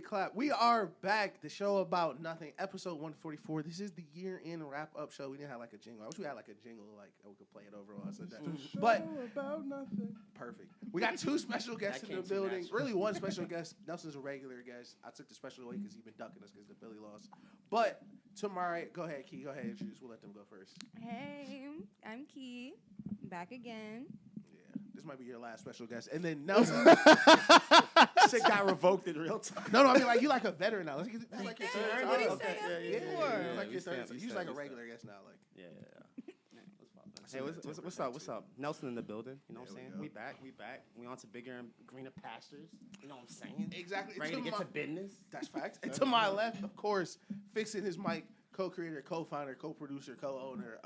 Clap. We are back. The show about nothing. Episode 144. This is the year-end wrap-up show. We didn't have like a jingle. I wish we had like a jingle, like we could play it over while I said that. But about nothing. Perfect. We got two special guests in the building. Really, one special guest. Nelson's a regular guest. I took the special away because he's been ducking us because the Billy lost. But tomorrow, go ahead, Key. Go ahead, introduce. We'll let them go first. Hey, I'm Key. Back again. This might be your last special guest. And then Nelson. Shit got revoked in real time. No, I mean, like, you like a veteran now. That's like your Hey, third what do you time. say Yeah. before? Like your third. He's like a regular guest now. Like, Yeah. Hey, what's up? Nelson in the building. You know what I'm saying? We back. We on to bigger and greener pastures. You know what I'm saying? Exactly. Ready to get to business. That's facts. And to my left, of course, fixing his mic, co-creator, co-founder, co-producer, co-owner,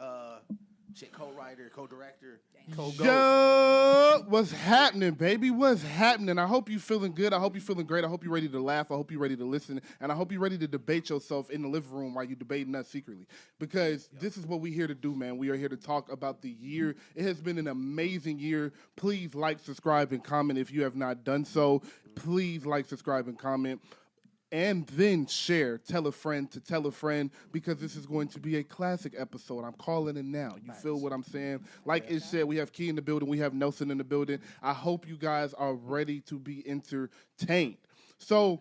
co-writer, co-director, co-go. Yo, what's happening, baby? What's happening? I hope you feeling good. I hope you feeling great. I hope you're ready to laugh. I hope you're ready to listen. And I hope you're ready to debate yourself in the living room while you're debating us secretly. Because this is what we're here to do, man. We are here to talk about the year. It has been an amazing year. Please like, subscribe, and comment if you have not done so. Please like, subscribe, and comment. And then share, tell a friend to tell a friend, because this is going to be a classic episode. I'm calling it now. You feel what I'm saying? Like it said, we have Key in the building. We have Nelson in the building. I hope you guys are ready to be entertained. So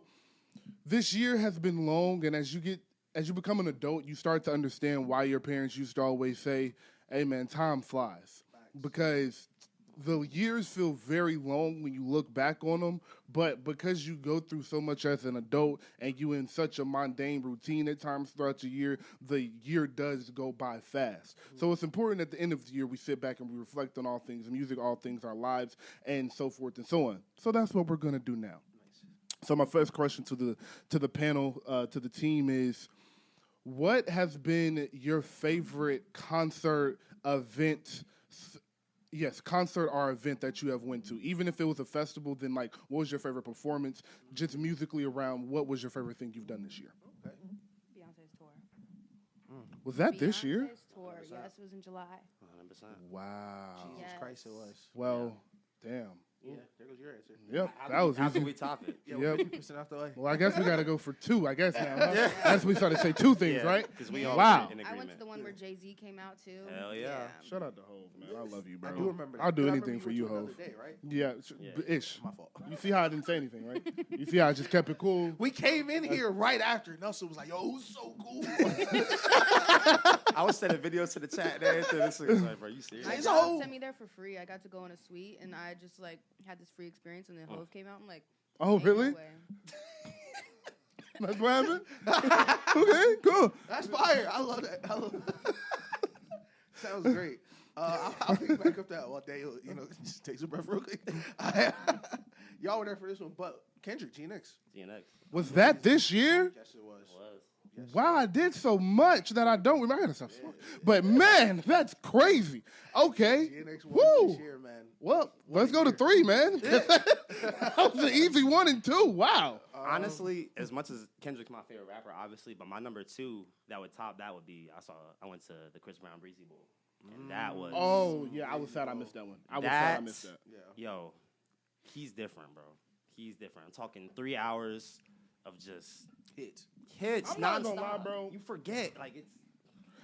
this year has been long, and as you become an adult, you start to understand why your parents used to always say, hey, man, time flies. Because the years feel very long when you look back on them, but because you go through so much as an adult and you in such a mundane routine at times throughout the year does go by fast. Mm-hmm. So it's important at the end of the year we sit back and we reflect on all things, music, all things, our lives, and so forth and so on. So that's what we're going to do now. Nice. So my first question to the panel, to the team is, what has been your favorite concert event? Yes, concert or event that you have went to. Even if it was a festival, then like, what was your favorite performance? Just musically around, what was your favorite thing you've done this year? Okay. Beyonce's tour. Was that this year? Beyonce's tour. 100%. Yes, it was in July. 100%. Wow. Jesus Yes. Christ, it was. Well, damn. Yeah, there goes your answer. Yep, that was How easy. can we top it? Yeah, Yep. we're 50% off the way. Well, I guess we got to go for two, I guess now. Huh? As we started to say two things, right? Because we all Wow. in agreement. I went to the one where Jay-Z came out, too. Hell yeah. Shout out to Hov, man. I love you, bro. I do remember that. I'll do 'Cause I anything remember for you, went to Hov. another day, right? Yeah, ish. My fault. You see how I didn't say anything, right? You see how I just kept it cool? We came in here right after. Nelson was like, yo, who's so cool? I was sending videos to the chat and everything. This was like, bro, you serious? My It's job old. sent me there for free. I got to go in a suite, and I just, like, had this free experience, and then Hove came out. I'm like, Oh, ain't no really? way. That's what happened? Okay, cool. That's fire. I love that. Sounds great. I'll pick back up that one day. You know, just take some breath real quick. Y'all were there for this one, but Kendrick, GNX. GNX. Was that this year? Yes, it was. Was. Wow, I did so much that I don't remember. I gotta stop smoking. But man, that's crazy. Okay. GNX Woo. won this year, man. Well, let's go to three, man. That was an easy 1 and 2. Wow. Honestly, as much as Kendrick's my favorite rapper, obviously, but my number two that would top that would be I went to the Chris Brown Breezy Bowl, and that was Oh, yeah, I was sad I missed that one. I was sad I missed that. Yeah. yo, he's different, bro. He's different. I'm talking 3 hours of just hits. I'm not gonna nonstop. lie, bro. You forget, like it's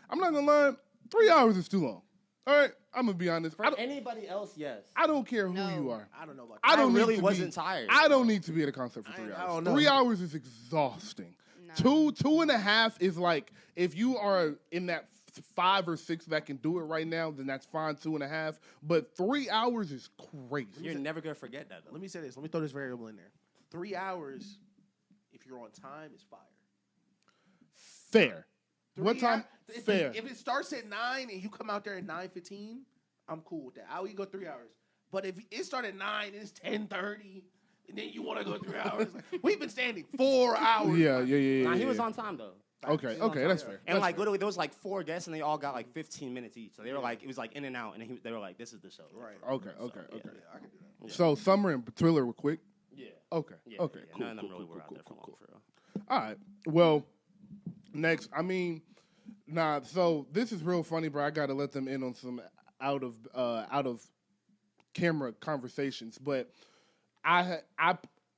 I'm not gonna lie, 3 hours is too long. All right, I'm gonna be honest. for anybody else, yes. I don't care who No. you are. I don't know about I don't really need to wasn't be, tired. I don't need to be at a concert for 3 I hours. don't know. 3 hours is exhausting. Nah. Two and a half is like, if you are in that 5 or 6 that can do it right now, then that's fine. 2.5, but 3 hours is crazy. You're never gonna forget that, though. Let me say this. Let me throw this variable in there. 3 hours, if you're on time, is fire. Fair. What 3 time? If Fair. If it starts at 9 and you come out there at 9:15, I'm cool with that. I'll go 3 hours. But if it started at 9 and it's 10:30, and then you want to go 3 hours, like, we've been standing 4 hours. Yeah. Nah, he yeah. was on time though. Okay, He was on time. that's fair. And That's like fair. literally, there was like 4 guests, and they all got like 15 minutes each. So they were like, it was like in and out, and they were like, "This is the show." Right. Okay. Yeah, I can do that. So Summer and Thriller were quick. Yeah. Okay. Yeah. Okay. Yeah. Cool. None of them cool, really cool, were out cool, there for cool, long, cool. for real. All right. Well, next, I mean, so this is real funny, bro. I got to let them in on some out of camera conversations, but I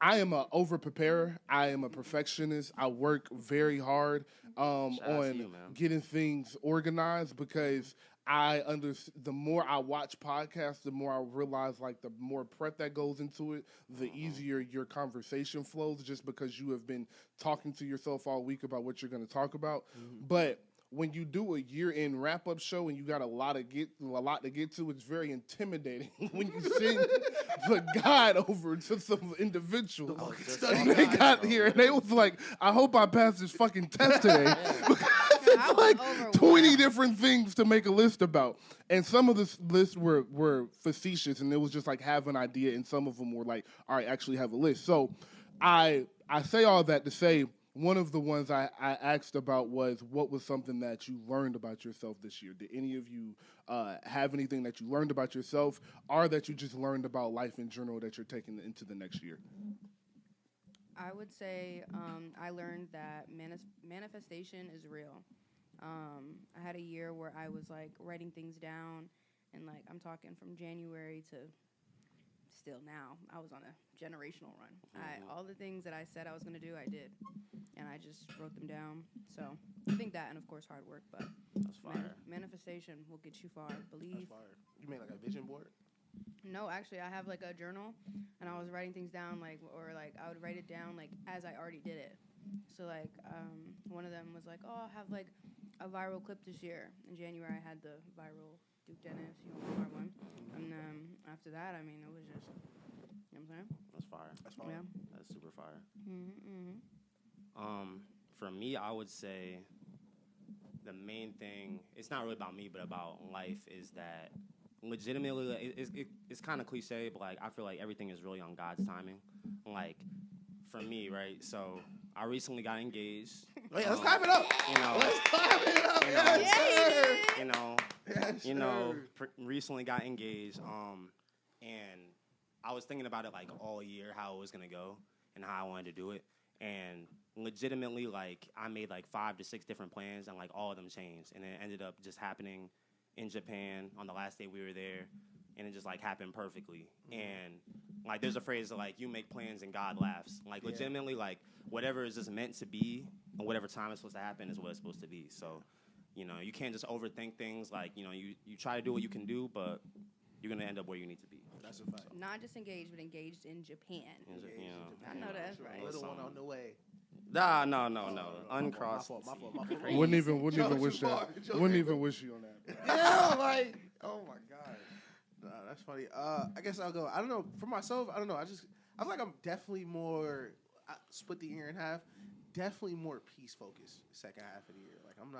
I am a over preparer. I am a perfectionist. I work very hard Shout out to on you, man. getting things organized because the more I watch podcasts, the more I realize like the more prep that goes into it, the easier your conversation flows just because you have been talking to yourself all week about what you're going to talk about. But when you do a year-end wrap-up show and you got a lot to get to, it's very intimidating when you send the guide over to some individuals. And they got here and they was like, "I hope I pass this fucking test today." I was Like overwhelmed. 20 different things to make a list about. And some of the lists were facetious, and it was just like have an idea, and some of them were like, all right, actually have a list. So I say all that to say one of the ones I asked about was what was something that you learned about yourself this year? Did any of you have anything that you learned about yourself or that you just learned about life in general that you're taking into the next year? I would say I learned that manifestation is real. I had a year where I was like writing things down, and like I'm talking from January to still now. I was on a generational run. All the things that I said I was going to do, I did, and I just wrote them down. So I think that, and of course hard work, but That's fire. manifestation will get you far. Believe. That's fire. You made like a vision board? No, actually, I have like a journal, and I was writing things down, like, or like I would write it down like as I already did it. So like, one of them was like, oh, I'll have like a viral clip this year. In January, I had the viral Duke Dennis, part one, and after that, I mean, it was just, you know what I'm saying? That's fire. That's fire. Yeah. That's super fire. Mm-hmm. For me, I would say the main thing, it's not really about me, but about life, is that legitimately, like, it's kind of cliche, but like I feel like everything is really on God's timing. Like, for me, right? So I recently got engaged. Oh, yeah, let's clap it up. You know, Let's clap it up. you know, Yes, sir. you know, Yes, you know, sir. recently got engaged. And I was thinking about it like all year, how it was gonna go and how I wanted to do it. And legitimately, like I made like 5 to 6 different plans, and like all of them changed, and it ended up just happening in Japan on the last day we were there, and it just like happened perfectly. And like there's a phrase that like you make plans and God laughs. Like legitimately, like whatever is just meant to be and whatever time it's supposed to happen is what it's supposed to be. So, you know, you can't just overthink things. Like, you know, you try to do what you can do, but you're gonna end up where you need to be. That's a fact. Not just engaged, but engaged in Japan. You know, I know that's right. Little one on the way. Nah, no. Uncrossed. My fault. Wouldn't even wish Joking. that. Wouldn't even wish you on that. Yeah, like, oh my god. Nah, that's funny. I guess I'll go. I don't know. For myself, I don't know. I feel like I'm definitely more, split the year in half, definitely more peace focused second half of the year. Like, I'm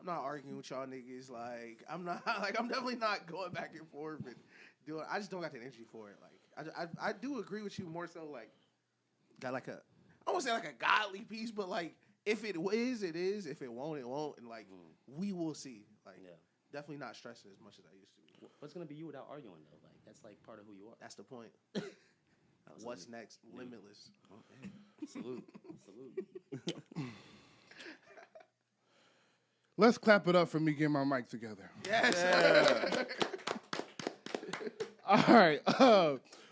not arguing with y'all niggas. Like, I'm definitely not going back and forth and doing, I just don't got the energy for it. Like, I do agree with you more so, like, got like a, I won't say like a godly peace, but like, if it is, it is. If it won't, it won't. And like, we will see. Like, definitely not stressing as much as I used to. What's gonna be you without arguing though? Like that's like part of who you are. That's the point. What's next? Limitless. Oh, hey. Salute. Let's clap it up for me getting my mic together. Yes. All right.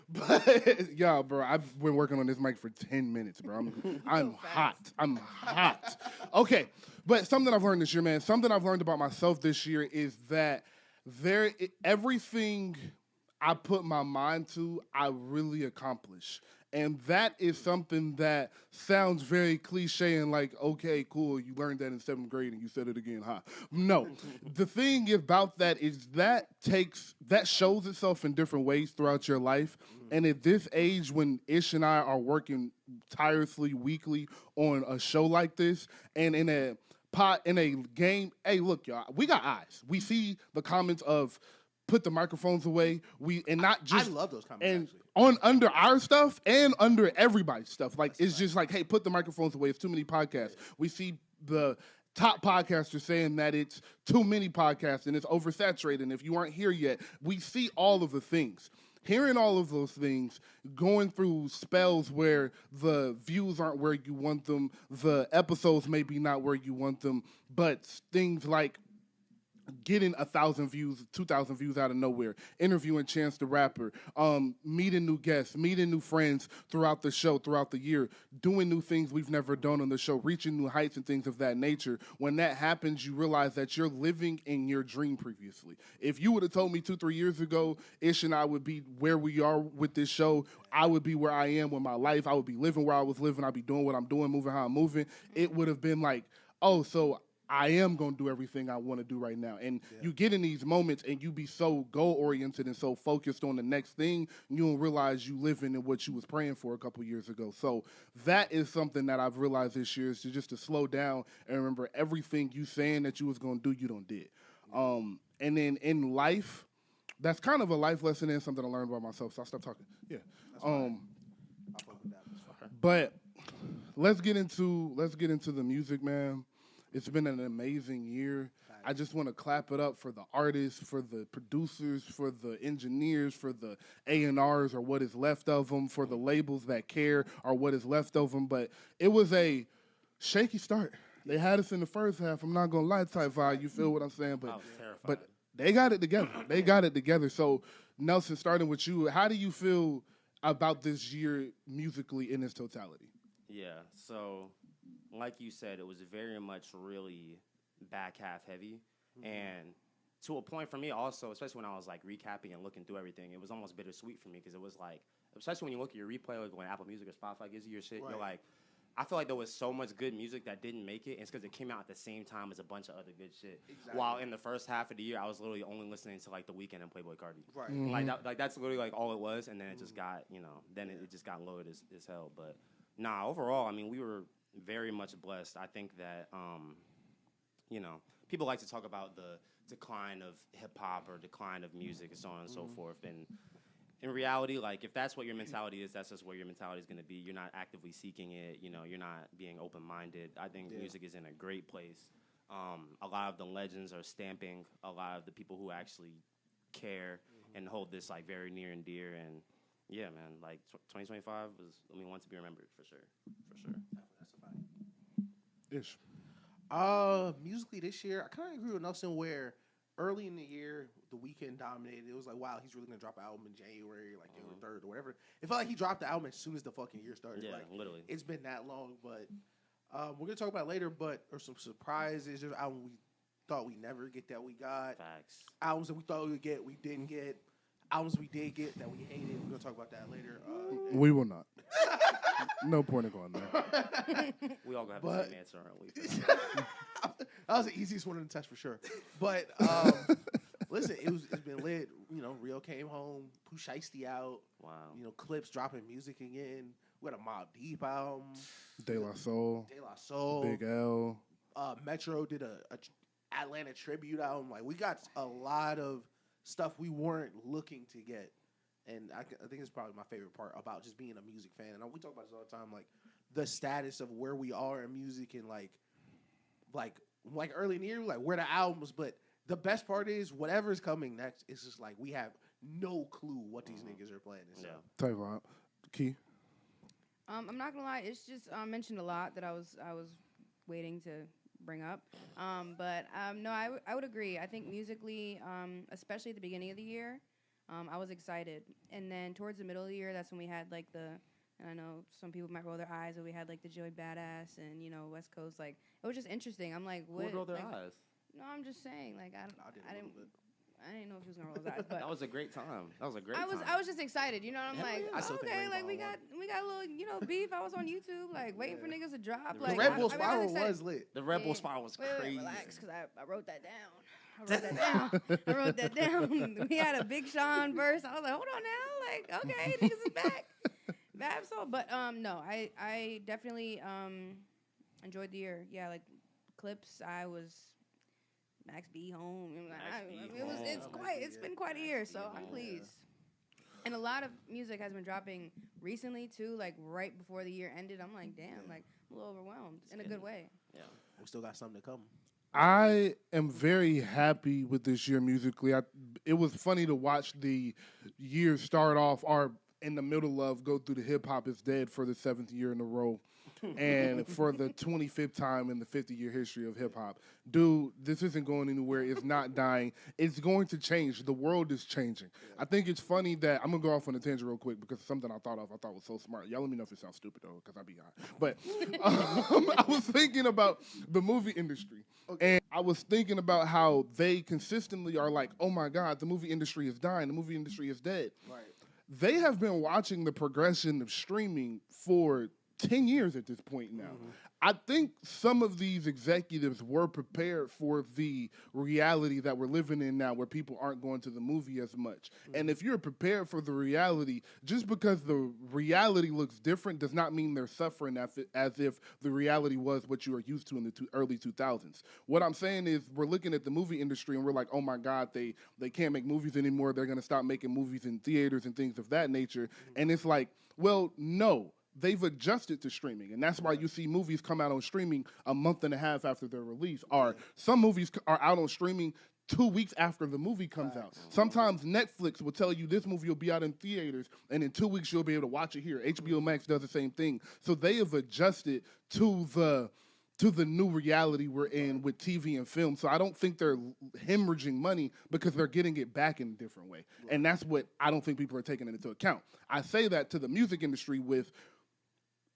But y'all, bro, I've been working on this mic for 10 minutes, bro. I'm hot. I'm hot. Okay, but something I've learned this year, man. Something I've learned about myself this year is that everything I put my mind to, I really accomplish. And that is something that sounds very cliche and like, okay, cool, you learned that in 7th grade and you said it again, huh? No. The thing about that is that shows itself in different ways throughout your life. And at this age, when Ish and I are working tirelessly weekly on a show like this, and in a game, hey, look, y'all, we got eyes. We see the comments of put the microphones away. I love those comments, and actually. Under our stuff and under everybody's stuff. Like, it's just like, hey, put the microphones away. It's too many podcasts. We see the top podcasters saying that it's too many podcasts and it's oversaturated. And if you aren't here yet, we see all of the things. Hearing all of those things, going through spells where the views aren't where you want them, the episodes maybe not where you want them, but things like getting 1,000 views, 2,000 views out of nowhere, interviewing Chance the Rapper, meeting new guests, meeting new friends throughout the show, throughout the year, doing new things we've never done on the show, reaching new heights and things of that nature. When that happens, you realize that you're living in your dream previously. If you would have told me 2-3 years ago, Ish and I would be where we are with this show, I would be where I am with my life, I would be living where I was living, I'd be doing what I'm doing, moving how I'm moving, it would have been like, oh, so I am going to do everything I want to do right now. And you get in these moments and you be so goal-oriented and so focused on the next thing, you don't realize you living in what you was praying for a couple years ago. So that is something that I've realized this year is to slow down and remember everything you saying that you was going to do, you don't did. And then in life, that's kind of a life lesson and something I learned about myself. So I'll stop talking. Yeah. But let's get into the music, man. It's been an amazing year. I just want to clap it up for the artists, for the producers, for the engineers, for the A&Rs or what is left of them, for the labels that care or what is left of them. But it was a shaky start. They had us in the first half. I'm not going to lie type vibe. You feel what I'm saying? But, I was terrified. but they got it together. They got it together. So, Nelson, starting with you, how do you feel about this year musically in its totality? Yeah, so like you said, it was very much really back half heavy. And to a point for me also, especially when I was like recapping and looking through everything, it was almost bittersweet for me because it was like, especially when you look at your replay, like when Apple Music or Spotify gives you your shit, you're like, I feel like there was so much good music that didn't make it, and it's because it came out at the same time as a bunch of other good shit. Exactly. While in the first half of the year, I was literally only listening to like The Weeknd and Playboi Carti. Right. Like that's literally like all it was, and then it just got, then it just got lowered as hell. But nah, overall, I mean, we were very much blessed. I think that, people like to talk about the decline of hip hop or decline of music and so on and so forth. And in reality, like, if that's what your mentality is, that's just where your mentality is going to be. You're not actively seeking it. You're not being open-minded. I think music is in a great place. A lot of the legends are stamping a lot of the people who actually care and hold this, like, very near and dear. And, yeah, man, like, 2025 was, one to be remembered, for sure. For sure. That's a fact. Ish. Musically this year, I kind of agree with Nelson where early in the year, The Weeknd dominated. It was like, wow, he's really going to drop an album in January, like January 3rd or whatever. It felt like he dropped the album as soon as the fucking year started. Yeah, like, literally. It's been that long, but we're going to talk about it later, but there's some surprises. There's albums we thought we never get that we got. Facts. Albums that we thought we would get, we didn't get. Albums we did get that we hated. We're going to talk about that later. We will not. No point in going there. We all gonna have the same answer, aren't we? That was the easiest one in the test for sure. But listen, it's been lit. Rio came home, Pooh Shiesty out. Wow. Clips dropping music again. We got a Mobb Deep album. De La Soul. Big L. Metro did a Atlanta tribute album. Like, we got a lot of stuff we weren't looking to get. And I think it's probably my favorite part about just being a music fan. And we talk about this all the time, like the status of where we are in music and like early in the year, like where the albums. But the best part is whatever's coming next. It's just like we have no clue what these niggas are playing. So. Yeah. Tell you what, Key. I'm not gonna lie. It's just mentioned a lot that I was waiting to bring up. But no, I would agree. I think musically, especially at the beginning of the year. I was excited. And then towards the middle of the year, that's when we had, like, and I know some people might roll their eyes, but we had, like, the Joey Badass and, West Coast. Like, it was just interesting. I'm like, what? Who would roll their like, eyes? No, I'm just saying. Like, I didn't know if he was going to roll his eyes. But That was a great time. I was just excited. I'm like, okay, like, we got a little, beef. I was on YouTube, like, waiting for niggas to drop. The Like, Red Bull I Spiral was was lit. The Red Bull Spiral was crazy. Relax, because I wrote that down. I wrote that down. We had a Big Sean verse. I was like, hold on now. Like, okay, niggas is back. Bad soul. But no, I definitely enjoyed the year. Yeah, like clips. I was Max B home. It's been quite a year, so I'm pleased. And a lot of music has been dropping recently too, like right before the year ended. I'm like, damn, like I'm a little overwhelmed in a good way. Yeah. We still got something to come. I am very happy with this year musically. It was funny to watch the year start off, or in the middle of Go Through the Hip Hop is Dead for the 7th year in a row. And for the 25th time in the 50-year history of hip hop. Dude, this isn't going anywhere. It's not dying. It's going to change. The world is changing. I think it's funny that I'm going to go off on a tangent real quick because something I thought was so smart. Y'all let me know if it sounds stupid, though, because I be high. But I was thinking about the movie industry. And I was thinking about how they consistently are like, oh, my God, the movie industry is dying. The movie industry is dead. Right. They have been watching the progression of streaming for 10 years at this point now. I think some of these executives were prepared for the reality that we're living in now where people aren't going to the movie as much. And if you're prepared for the reality, just because the reality looks different does not mean they're suffering as if the reality was what you were used to in the early 2000s. What I'm saying is we're looking at the movie industry and we're like, oh my God, they can't make movies anymore. They're going to stop making movies in theaters and things of that nature. And it's like, well, no. They've adjusted to streaming, and that's why you see movies come out on streaming a month and a half after their release. Or some movies are out on streaming 2 weeks after the movie comes out. Sometimes Netflix will tell you this movie will be out in theaters, and in 2 weeks you'll be able to watch it here. HBO Max does the same thing. So they have adjusted to the new reality we're in with TV and film. So I don't think they're hemorrhaging money because they're getting it back in a different way. And that's what I don't think people are taking into account. I say that to the music industry with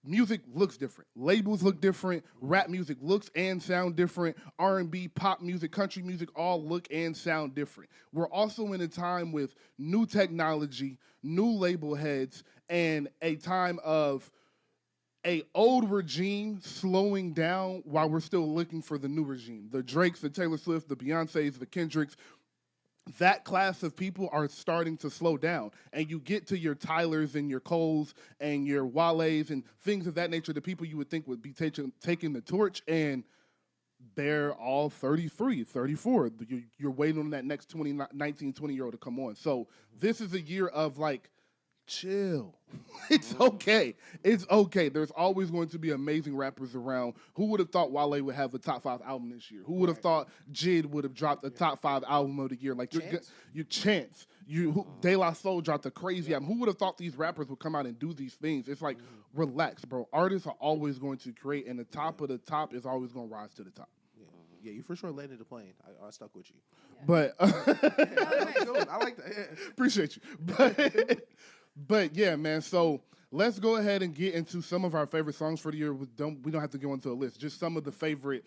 music looks different. Labels look different. Rap music looks and sound different. R&B, pop music, country music all look and sound different. We're also in a time with new technology, new label heads, and a time of a old regime slowing down while we're still looking for the new regime. The Drakes, the Taylor Swift, the Beyoncés, the Kendricks, that class of people are starting to slow down. And you get to your Tylers and your Coles and your Wales and things of that nature, the people you would think would be taking the torch, and they're all 33, 34. You're waiting on that next 19, 20-year-old to come on. So this is a year of, like, chill. It's okay. It's okay. There's always going to be amazing rappers around. Who would have thought Wale would have a top 5 album this year? Who would have thought Jid would have dropped a top 5 album of the year? Like your Chance. De La Soul dropped a crazy album. Who would have thought these rappers would come out and do these things? It's like, relax, bro. Artists are always going to create, and the top of the top is always going to rise to the top. Yeah, you for sure landed the plane. I stuck with you. Yeah. But I like that. Yeah. appreciate you. But yeah, man. So let's go ahead and get into some of our favorite songs for the year. We don't have to go into a list. Just some of the favorite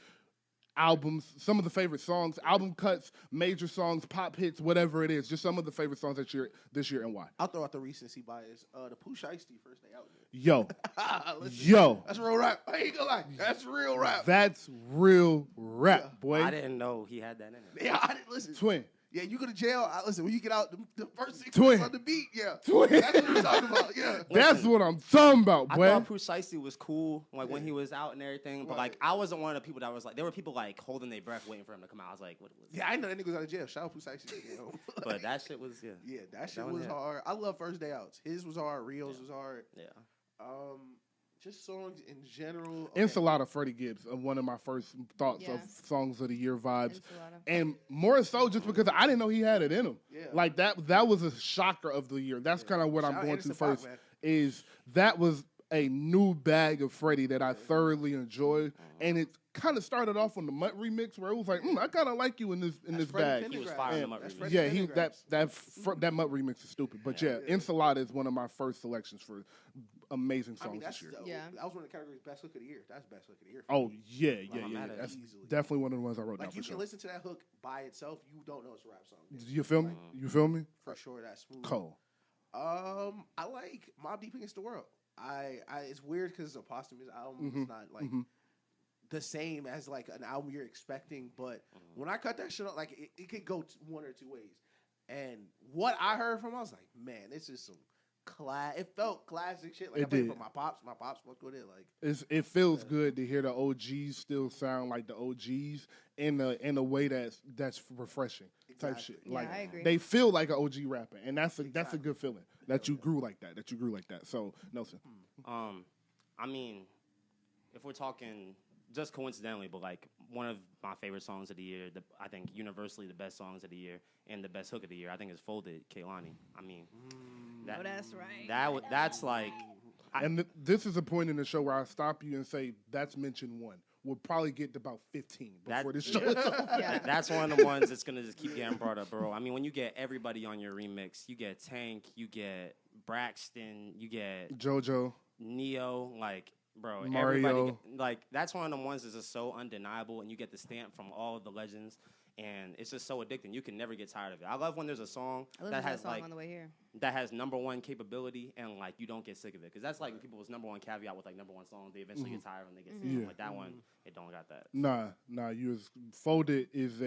albums, some of the favorite songs, album cuts, major songs, pop hits, whatever it is. Just some of the favorite songs this year and why. I'll throw out the recency bias. The Pooh Shiesty first day out. Yo, Listen, yo, that's real rap. I ain't gonna lie. That's real rap. that's real rap, boy. I didn't know he had that in it. Yeah, I didn't listen. Twin. Yeah, you go to jail. Listen, when you get out, the first 6 Twin. months on the beat, yeah. Twin. That's what we're talking about, yeah. That's what I'm talking about, I boy. thought Precisely was cool, like when he was out and everything. But like, I wasn't one of the people that was like, there were people like holding their breath waiting for him to come out. I was like, what was? Yeah, I didn't know that nigga was out of jail. Shout out Pooh Shiesty. You know? But that shit was Yeah, that shit one was hit. hard. I love First Day Outs. His was hard. Rio's was hard. Yeah. Just songs in general. Enchilada, Freddie Gibbs, one of my first thoughts Yeah. of songs of the year vibes. Enchilada. And more so just because I didn't know he had it in him. Yeah. Like that was a shocker of the year. That's kind of what Shout I'm out going to Anderson .Paak, first. man. Is that was a new bag of Freddie that I thoroughly enjoyed. And it kind of started off on the Mutt remix where it was like, I kind of like you in this Freddie bag. He was Pendergrass. firing And- them up. That's remix. Freddie Yeah, Pendergrass. that Mutt remix is stupid. But yeah, Enchilada is one of my first selections for amazing I songs mean, that's this year. Yeah. That was one of the categories best hook of the year. That's best hook of the year. Oh yeah. I'm mad at That's Easily. definitely one of the ones I wrote down Like for you sure. can listen to that hook by itself, you don't know it's a rap song. You feel me? You feel me? For sure, that's smooth. Cool. I like Mobb Deep Against the World. It's weird because it's a posthumous album. It's not like the same as like an album you're expecting. But when I cut that shit up, like it could go one or two ways. And what I heard from, I was like, man, this is some it felt classic shit. Like It I played it did. for my pops. My pops fucked with it. Like It feels good to hear the OGs still sound like the OGs in a way that's refreshing type Exactly. shit. Yeah, Like I agree. they feel like an OG rapper, and that's a Exactly. good feeling that you grew like that. That you grew like that. So Nelson, I mean, if we're talking just coincidentally, but like one of my favorite songs of the year, I think universally the best songs of the year and the best hook of the year, I think is Folded, Kehlani. I mean, That- that's right. That's like. And this is a point in the show where I stop you and say, that's mention one. We'll probably get to about 15 before the show is over. Yeah. That's one of the ones that's gonna just keep getting brought up, bro. I mean, when you get everybody on your remix, you get Tank, you get Braxton, you get JoJo. Neo, like, bro, Mario. everybody, like, that's one of the ones that's just so undeniable, and you get the stamp from all of the legends, and it's just so addicting. You can never get tired of it. I love when there's a song I listened that to that has song like on the way here. that has #1 capability, and like you don't get sick of it, because that's like people's #1 caveat with like #1 songs. They eventually get tired when they get sick. Yeah. Like that one, it don't got that. Nah, you was Folded is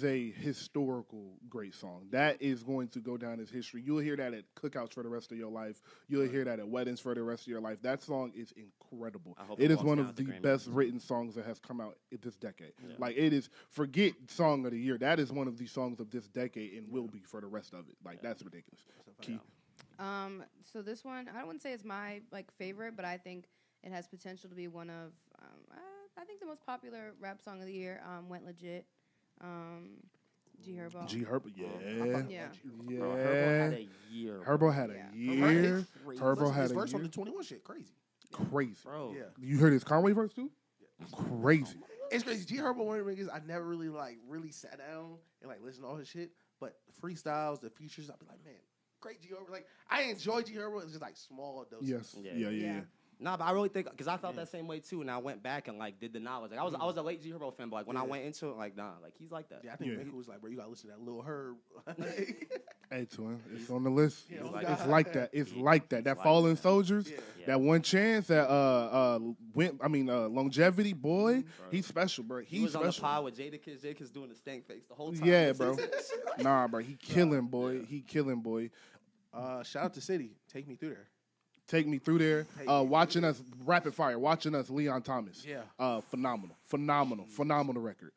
a historical great song. That is going to go down as history. You'll hear that at cookouts for the rest of your life. You'll hear that at weddings for the rest of your life. That song is incredible. I hope It it is walks one down of at the the Grammys. best written songs that has come out in this decade. Yeah. Like, it is, forget Song of the Year. That is one of the songs of this decade and will be for the rest of it. Like, that's ridiculous. Key. So this one, I wouldn't say it's my like favorite, but I think it has potential to be one of, I think the most popular rap song of the year. Went Legit. G Herbo. G Herbo, yeah. Yeah. Yeah. Bro, Herbo had a year. Herbo had a Yeah. year. Crazy. Herbo had his a verse on year. the 21 shit, crazy. Crazy. Bro. Yeah. You heard his Conway verse too? Crazy. It's crazy. G Herbo, one of the niggas I never really sat down and like listened to all his shit. But the freestyles, the features, I'll be like, man, great G Herbo. Like, I enjoy G Herbo. It's just like small doses. Yes. Yeah. Yeah. Nah, but I really think, because I felt that same way too, and I went back and like did the knowledge. Like I was a late G Herbo fan, but like when I went into it, like nah, like he's like that. Yeah, I think Yeah. Mick was like, bro, you gotta listen to that Lil Herb. Hey, twin, it's on the list. Yeah, It's, like it's that. like that. It's like that. That like Fallen that. Soldiers, Yeah. Yeah. that one chance, that longevity, boy, he's special, bro. He was on the special. pod with Jadakiss. Jadakiss doing the stank face the whole time. Yeah, bro. Nah, bro, he killing, boy. He killing, boy. Shout out to City. Take me through there. Take me through there. Take me through Watching us, rapid fire. Watching us, Leon Thomas. Yeah. Phenomenal record.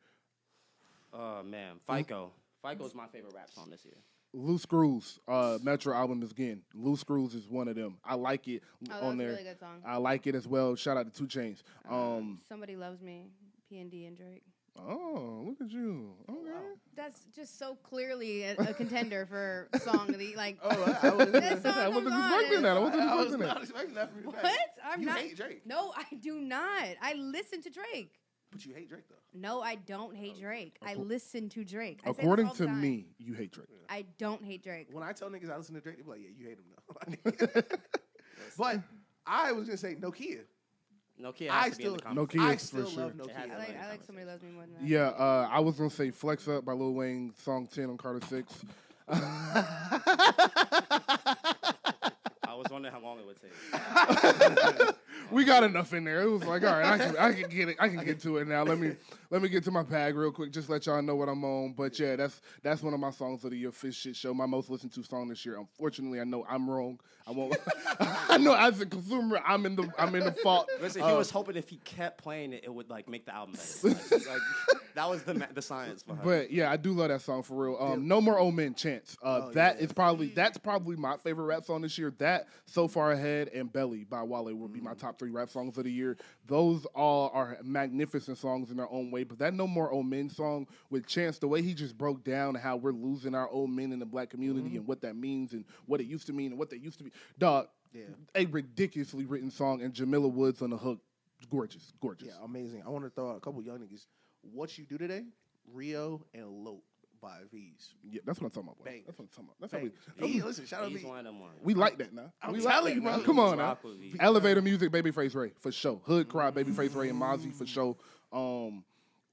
Oh man, FICO. FICO is my favorite rap song this year. Loose Screws, Metro album is again. Loose Screws is one of them. I like it Oh, on that's a there. really good song. I like it as well. Shout out to 2 Chainz. Somebody Loves Me, P&D and Drake. Oh, look at you. Okay. That's just so clearly a contender for song of the like. Oh, I was, That song I wasn't comes on expecting and- that. I wasn't I was expecting not that. expecting that from you. What? I'm You not. hate Drake, No, I do not. I listen to Drake. but you hate Drake though. No, I don't hate Drake. I listen to Drake. I say this According all the to time. me, you hate Drake. I don't hate Drake. When I tell niggas I listen to Drake, they be like, yeah, you hate him though. But I was gonna say Nokia. Nokia I has to be in the still- conversation. Nokia I for still sure. love It has Nokia. to I be like in the Somebody Loves Me more than that. Yeah, I was gonna say "Flex Up" by Lil Wayne, song 10 on Carter 6. I was wondering how long it would take. We got enough in there. It was like, all right, I can get it. I can get to it now. Let me get to my bag real quick. Just let y'all know what I'm on. But yeah, that's one of my songs of the year. Fish Shit Show, my most listened to song this year. Unfortunately, I know I'm wrong. I won't. I know as a consumer, I'm in the fault. Listen, he was hoping if he kept playing it, it would like make the album better. Like, that was the science behind it. But yeah, I do love that song for real. No More Old Men, Chance. That's probably my favorite rap song this year. That, So Far Ahead, and Belly by Wale will be my top 3 rap songs of the year. Those all are magnificent songs in their own way. But that No More Old Men song with Chance, the way he just broke down how we're losing our old men in the black community and what that means and what it used to mean and what they used to be. Dog, a ridiculously written song, and Jamila Woods on the hook. Gorgeous. Yeah, amazing. I want to throw out a couple young niggas. What You Do Today, Rio, and Lope by V's. Yeah, that's what I'm talking about. Boy. Bang. That's what I'm talking about. That's Bang. how V, listen, shout out He's V. one of them ones. we like that now. I'm We telling like you, that now. bro. Come on now. Rock with V. Elevator music, Babyface Ray for sure. Hood Cry, Babyface Ray and Mozzie for sure.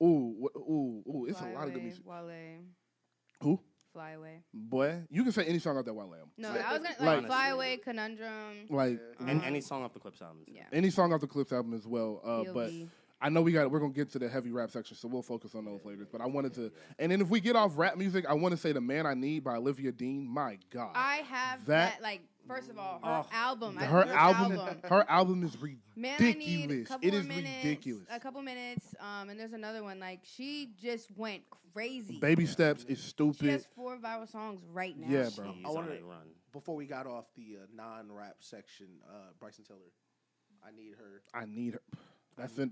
It's a lot of good music. Wale, Who? Fly Away. Boy, you can say any song off that Wale album. No, I was gonna Like- Fly Away, Conundrum. Like And any song off the Clips album. Yeah. any song off the Clips album as well. But POV. I know we're gonna get to the heavy rap section, so we'll focus on those later. But I wanted to, and then if we get off rap music, I want to say "The Man I Need" by Olivia Dean. My God, I have That- that, like, first of all, her album. I her love album, her album is Man, I need a ridiculous. couple It is of minutes, ridiculous. A couple minutes, and there's another one. Like, she just went crazy. Baby Steps is She stupid. has 4 viral songs right now. Yeah, bro. He's I on wanna- a run. Before we got off the non-rap section, Bryson Tiller. I need her. I need her.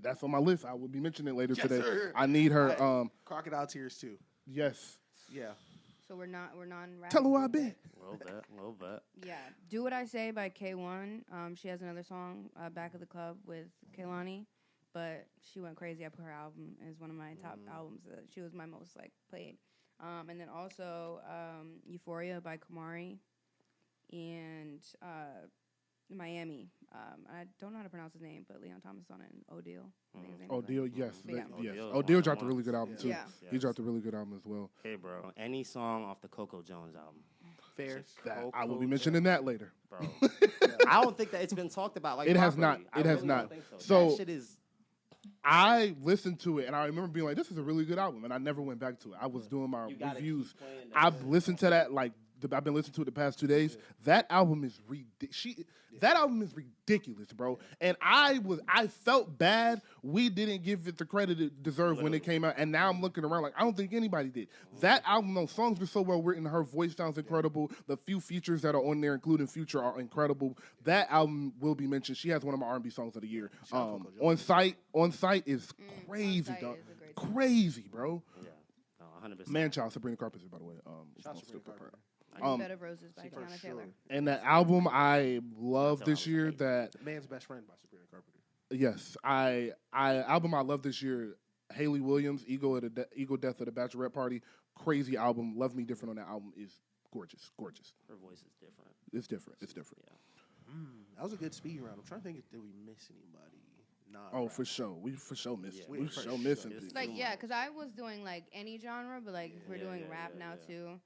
That's on my list. I will be mentioning it later Yes, today. sir. I need her. Crocodile Tears too. Yes. Yeah. So we're non-rap. Tell her where I been. Little bit. Yeah. Do What I Say by K1. She has another song, Back of the Club with Kaylani, but she went crazy. I put her album as one of my top albums. She was my most like played. And then also Euphoria by Kamari and Miami. I don't know how to pronounce his name, but Leon Thomas is on it. And Odile. I think his name is, Odile, yes. Yeah. Yes. Odile Odile dropped a really good album, too. Yeah. He dropped a really good album as well. Hey, bro. Any song off the Coco Jones album? Fair. I will be mentioning that later. Bro. I don't think that it's been talked about like It has properly. not. It has really not. don't think So- that shit is I listened to it, and I remember being like, this is a really good album, and I never went back to it. I was doing my you gotta reviews. keep playing I've listened to that, like, I've been listening to it the past 2 days. That album is That album is ridiculous, bro. And I felt bad we didn't give it the credit it deserved when it came out. And now I'm looking around like I don't think anybody did. That album, those songs were so well written. Her voice sounds incredible. The few features that are on there, including Future, are incredible. That album will be mentioned. She has one of my R&B songs of the year. On Site is crazy, On Sight dog. is a great song. Crazy, bro. Yeah. No, 100%. Man Child, Sabrina Carpenter, by the way. Shout out to Sabrina Carpenter. Bed of Roses by for Tiana sure. Taylor. And that album I love That's this year. That Man's Best Friend by Sabrina Carpenter. yes, album I love this year. Haley Williams, Ego Death of the Bachelorette Party, crazy album. Love Me Different on that album is gorgeous. Her voice is different. It's different. It's different. Yeah. That was a good speed round. I'm trying to think, did we miss anybody? Nah. Oh, rap. for sure. We for sure missed. Yeah. We We for for sure sure missing. missed. things. Like, yeah, because I was doing like any genre, but like if we're Yeah, doing yeah, rap yeah, now yeah. too.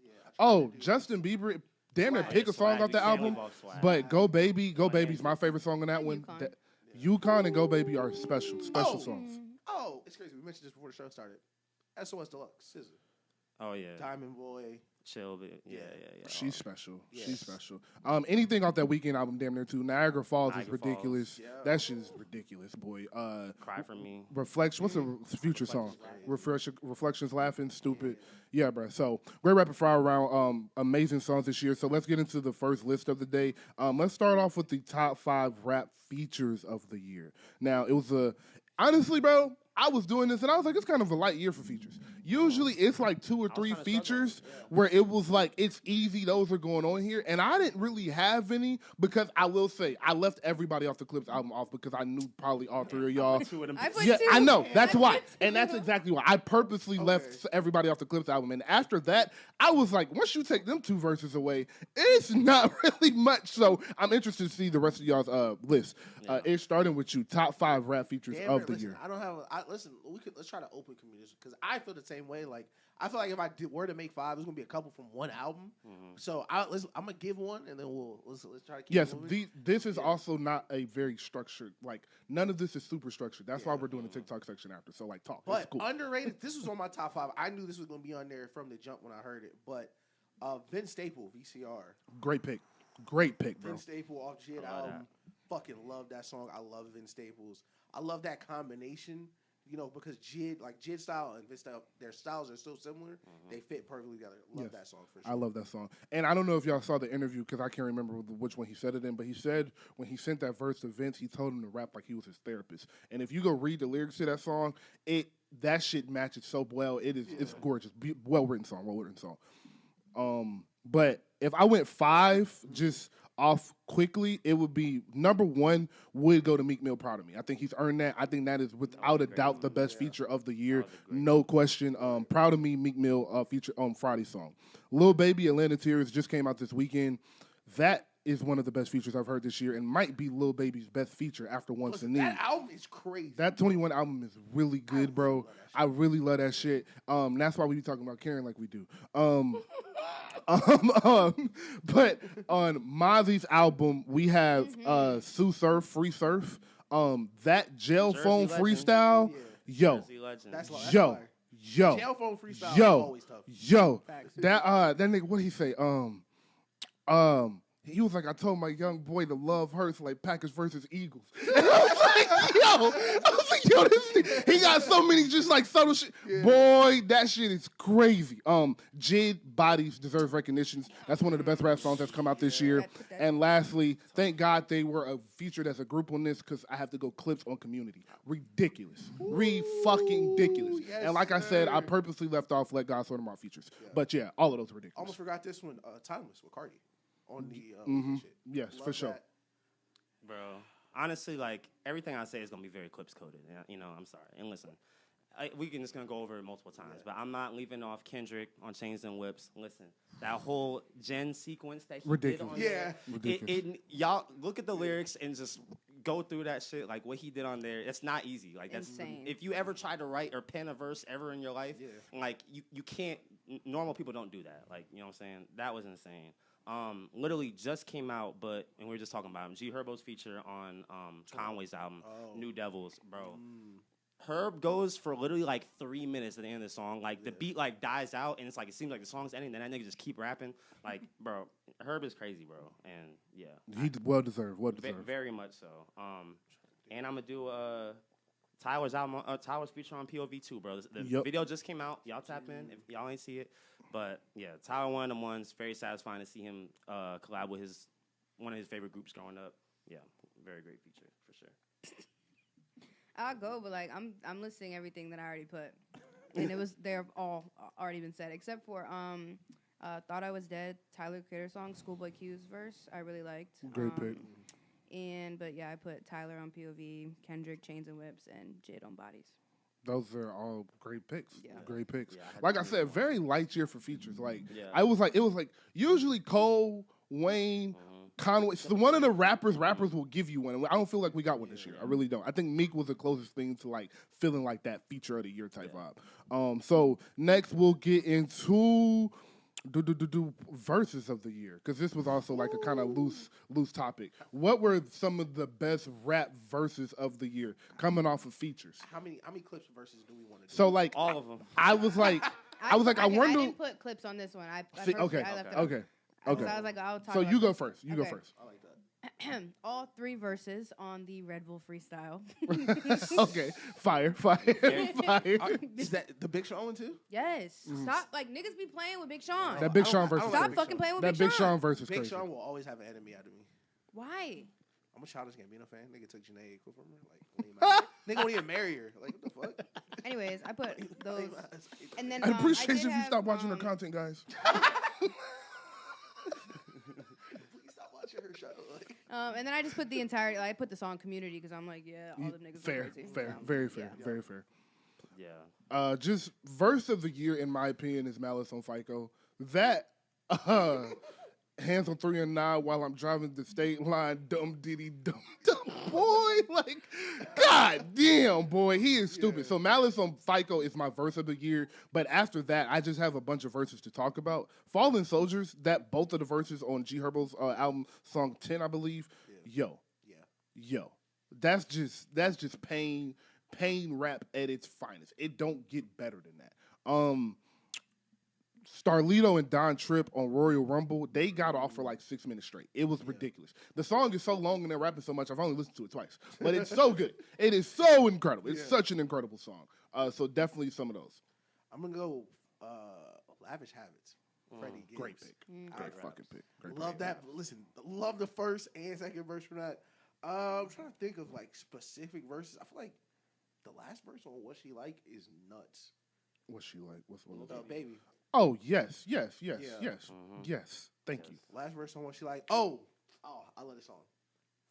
Yeah, I tried Oh, to do- Justin Bieber. Damn near Swag. pick a song Swag, off the you can't album, leave off Swag. but Go Baby's Miami. my favorite song on that And one. Yukon. That, Yukon and Go Baby are special Oh. songs. Oh, it's crazy. We mentioned this before the show started. SOS Deluxe, SZA, Oh yeah. Diamond Boy. Chill bit. Yeah. She's special. Yes. She's special. Anything off that Weekend album, damn near too. Niagara Falls is Niagara ridiculous. Falls. Yeah. That shit is ridiculous, boy. Cry for Me. Reflection. What's a future song? Reflections, laughing, stupid. Yeah, bro. So great rapid fire round. Amazing songs this year. So let's get into the first list of the day. Let's start off with the top 5 rap features of the year. Now it was honestly, bro. I was doing this and I was like, it's kind of a light year for features. Usually it's like 2 or 3 trying to features struggle, yeah. where it was like, it's easy, those are going on here. And I didn't really have any because I will say, I left everybody off the Clips album off because I knew probably all 3 of y'all. Two of them. I put Yeah, 2. I know. That's I why. put 2. And that's exactly why. I purposely left everybody off the Clips album. And after that, I was like, once you take them 2 verses away, it's not really much. So I'm interested to see the rest of y'all's list. It's starting with you. Top 5 rap features Damn of it, the listen, year. I don't have. Listen, let's try to open communication because I feel the same way. Like I feel like if I were to make 5, there's gonna be a couple from one album. So I'm gonna give one, and then let's try to keep. Yes, it moving. this is also not a very structured. Like none of this is super structured. That's why we're doing the TikTok section after. So like talk. But It's cool. underrated. This was on my top 5. I knew this was gonna be on there from the jump when I heard it. But Vince Staple, VCR. Great pick. Great pick, bro. Vince Staple off Jid I love album. Fucking love that song. I love Vince Staples. I love that combination. You know, because Jid style and Vince style, their styles are so similar. They fit perfectly together. Love Yes. that song for sure. I love that song. And I don't know if y'all saw the interview because I can't remember which one he said it in, but he said when he sent that verse to Vince, he told him to rap like he was his therapist. And if you go read the lyrics to that song, that shit matches so well. It's gorgeous. Well written song. But if I went 5 just off quickly, it would be number 1 would go to Meek Mill, Proud of Me. I think he's earned that. I think that is without a doubt the best feature of the year. No question. Proud of Me, Meek Mill feature on Friday song. Lil Baby, Atlanta Tears just came out this weekend. That is one of the best features I've heard this year and might be Lil Baby's best feature after Once Listen, and Need. that album is crazy. That 21 album is really good, bro. I really love that shit. That's why we be talking about Karen like we do. But on Mozzie's album, we have Sue Surf, Free Surf. That jail Jersey phone Legend. freestyle, yo, Jersey Legend. That's yo, fire. yo, Jail phone freestyle is yo, always tough. yo. Facts. That nigga, what he say? He was like, I told my young boy to love hurts like Packers versus Eagles. And I was like, yo, this nigga, He got so many just like subtle shit. Yeah. Boy, that shit is crazy. Jid Bodies deserves recognitions. That's one of the best rap songs that's come out this year. And lastly, thank God they were featured as a group on this because I have to go clips on Community. Ridiculous. Fucking ridiculous. Yes, and like I said, I sir. purposely left off Let God Sort Them Out features. But yeah, all of those are ridiculous. Almost forgot this one, Timeless with Cardi on the shit. Yes, Love for sure. that. Bro, honestly, like everything I say is gonna be very clips coded. You know, I'm sorry. And listen, we can just gonna go over it multiple times, but I'm not leaving off Kendrick on Chains and Whips. Listen, that whole Gen sequence that he Ridiculous. did on there, Ridiculous. y'all look at the lyrics and just go through that shit. Like what he did on there, it's not easy. Like that's Insane. if you ever try to write or pen a verse ever in your life, like you can't. Normal people don't do that. Like you know what I'm saying? That was insane. Literally just came out, and we were just talking about him. G Herbo's feature on Conway's album, New Devils, bro. Herb goes for literally like 3 minutes at the end of the song. Like the beat like dies out, and it's like it seems like the song's ending. Then that nigga just keep rapping. Like, bro, Herb is crazy, bro. And yeah, He well deserved. very much so. And I'm gonna do Tyler's album, Tyler's feature on POV 2, bro. The video just came out. Y'all tap in if y'all ain't see it. But yeah, Tyler one of them ones. Very satisfying to see him collab with one of his favorite groups growing up. Yeah, very great feature for sure. I'll go, but like I'm listing everything that I already put, and they're all already been said except for Thought I Was Dead, Tyler Creator song, Schoolboy Q's verse. I really liked. Great pick. But yeah, I put Tyler on POV, Kendrick Chains and Whips, and Jid on Bodies. Those are all great picks. Yeah. Great picks. Yeah, like I said, very light year for features. Like Yeah. it was like usually Cole, Wayne, Conway. So one of the rappers will give you one. I don't feel like we got one this year. I really don't. I think Meek was the closest thing to like feeling like that feature of the year type vibe. So next we'll get into verses of the year because this was also like a kind of loose topic. What were some of the best rap verses of the year coming off of features? How many clips verses do we want to do? So like All of them. I was like I wonder. I didn't put clips on this one. I left it off. Okay. So I was like, I'll talk. So about you go this. first. You go first. I like that. All 3 verses on the Red Bull freestyle. Okay. Fire. Is that the Big Sean one too? Yes. Stop. Like niggas be playing with Big Sean. That Big I Sean don't- verse. I is don't like Stop Big fucking Sean. playing with That Big Sean verse is Big crazy. Sean will always have an enemy out of me. Why? I'm a Childish Gambino fan. Nigga took Janae Aiko from her. Like, nigga won't even marry her. Like, what the fuck? Anyways, I put those. And then I appreciate did you if you have, stop watching her content, guys. Please stop watching her show. Like, And then I just put the entirety. Like, I put the song "Community" because I'm like, yeah, all them niggas Fair, are crazy. fair, So, very fair, yeah. very fair. Yeah. Just verse of the year, in my opinion, is Malice on FICO. That hands on 3 and 9 while I'm driving the state line, dumb diddy dumb boy. Like, god damn, boy, he is stupid. So Malice on FICO is my verse of the year. But after that, I just have a bunch of verses to talk about. Fallen Soldiers, that both of the verses on G Herbo's album, song 10, I believe. Yo, that's just pain rap at its finest. It don't get better than that. Starlito and Don Tripp on Royal Rumble, they got off for like 6 minutes straight. It was ridiculous. The song is so long and they're rapping so much, I've only listened to it twice. But it's so good. It is so incredible. It's such an incredible song. So definitely some of those. I'm gonna go Lavish Habits. Freddie Gibbs. Great pick. Great fucking pick. Great Love pick. that. Listen, love the first and second verse from that. I'm trying to think of like specific verses. I feel like the last verse on What She Like is nuts. What's she like? What's Baby. Oh, yes. Yeah. Yes. Thank you. Last verse on What She Like. Oh, I love this song.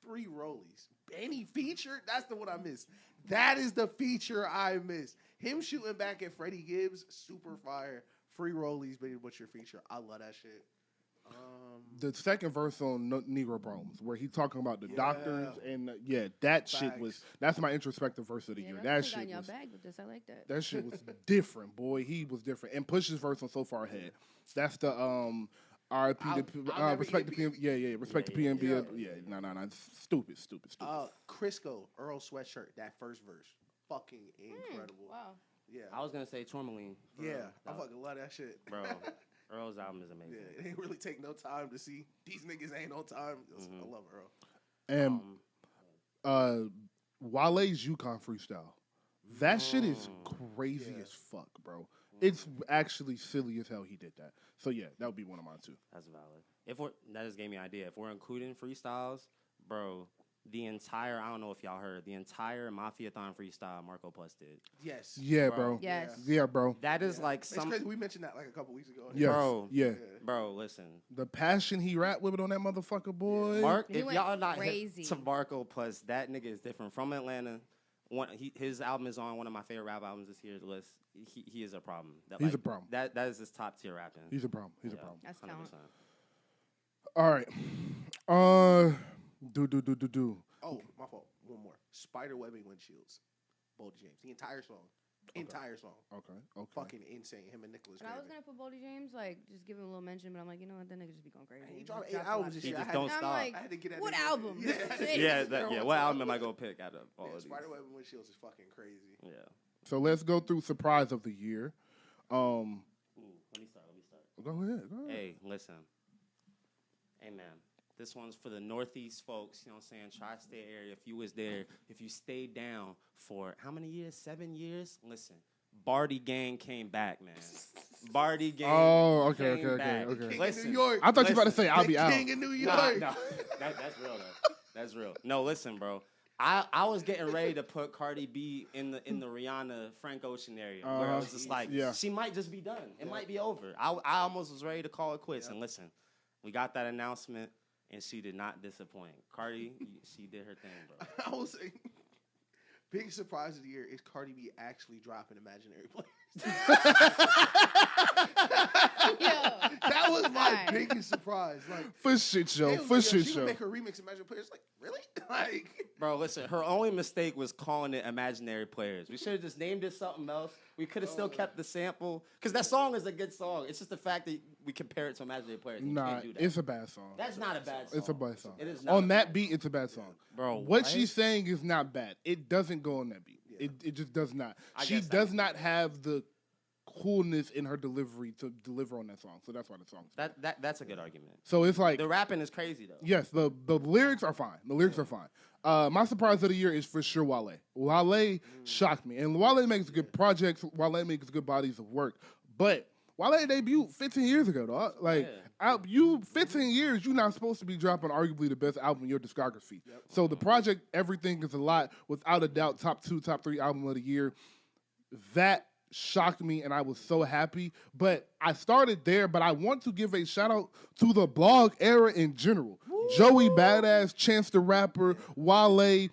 3 Rollies. Benny feature. That's the one I missed. That is the feature I missed. Him shooting back at Freddie Gibbs, super fire. 3 Rollies, Benny, what's your feature? I love that shit. The second verse on Negro Problems, where he talking about the doctors and that shit was. That's my introspective verse of the year. That shit y'all was. bag with this. I like that. That shit was different, boy. He was different. And Push's verse on So Far Ahead. That's the RIP I'll respect the never PM. Respect the PNB. Yeah, no. Stupid. Crisco, Earl Sweatshirt, that first verse. Fucking incredible. Wow. Yeah. I was gonna say Tourmaline. Yeah. I fucking love that shit. Bro, Earl's album is amazing. Yeah, it ain't really take no time to see. These niggas ain't on time. I love Earl. And Wale's Yukon freestyle. That shit is crazy Yeah. as fuck, bro. It's actually silly as hell he did that. So yeah, that would be one of mine too. That's valid. That just gave me an idea. If we're including freestyles, bro, the entire, I don't know if y'all heard, the entire Mafiathon freestyle Marco Plus did. Yes. Yeah, Bro. bro. Yes. Yeah, bro. That is like It's some, crazy. We mentioned that like a couple weeks ago. Yes. Bro. Yeah. bro, listen. The passion he rap with it on that motherfucker, boy. Mark, He if went y'all not crazy. hit to Marco Plus, that nigga is different. From Atlanta, his album is on one of my favorite rap albums this year's list. He is a problem. He's a problem. That is his top tier rapping. He's a problem. He's a problem. That's talent. 100%. All right. Do. Oh, my fault. One more. Spider webbing windshields. Boldy James. The entire song. Entire song. Okay. Fucking insane. Him and Nicholas. But I was gonna put Boldy James, like, just give him a little mention, but I'm like, you know what, that nigga just be going crazy. He dropped 8 drops a lot albums of this He year. shit. just don't I'm stop. like, I had to get that what nigga- album? Yeah, what album am I gonna pick out of all of these? Spider webbing windshields is fucking crazy. Yeah. So let's go through surprise of the year. Ooh, let me start. Go ahead. Hey, listen. Hey, man. This one's for the Northeast folks, you know what I'm saying? Tri-state area. If you was there, if you stayed down for how many years? 7 years? Listen, Barty Gang came back, man. Barty Gang came back. okay. King Listen, of New York. I thought you were about to say I'll The be out. King of New Nah, York. no, that's real though. That's real. No, listen, bro. I was getting ready to put Cardi B in the Rihanna Frank Ocean area, where I was just like, yeah. she might just be done. It might be over. I almost was ready to call it quits. And listen, we got that announcement, and she did not disappoint. Cardi, she did her thing, bro. I will say, big surprise of the year is Cardi B actually dropping Imaginary Players. That was my Alright. biggest surprise. Like, For shit show. they was For like, shit she show. would make her remix Imaginary Players. Like, really? Like, Bro, listen, her only mistake was calling it Imaginary Players. We should have just named it something else. We could have still kept the sample. Because that song is a good song. It's just the fact that we compare it to Imaginary Players. You Nah, can't do that. it's a bad song. That's not a bad song. It's a bad song. It is not On a that bad beat, it's a bad song. Bro, What she's saying is not bad. It doesn't go on that beat. Yeah. It just does not. I She guess does not have the coolness in her delivery to deliver on that song. So that's why the song's bad. That's a good argument. So it's like, The rapping is crazy though. yes, the lyrics are fine. The lyrics are fine. My surprise of the year is for sure Wale. Wale shocked me. And Wale makes good projects. Wale makes good bodies of work. But Wale debuted 15 years ago, dog. Like, 15 years, you're not supposed to be dropping arguably the best album in your discography. So the project, Everything Is a Lot, without a doubt, top 2, top 3 album of the year. That shocked me, and I was so happy. But I started there, but I want to give a shout out to the blog era in general. Joey Badass, Chance the Rapper, Wale,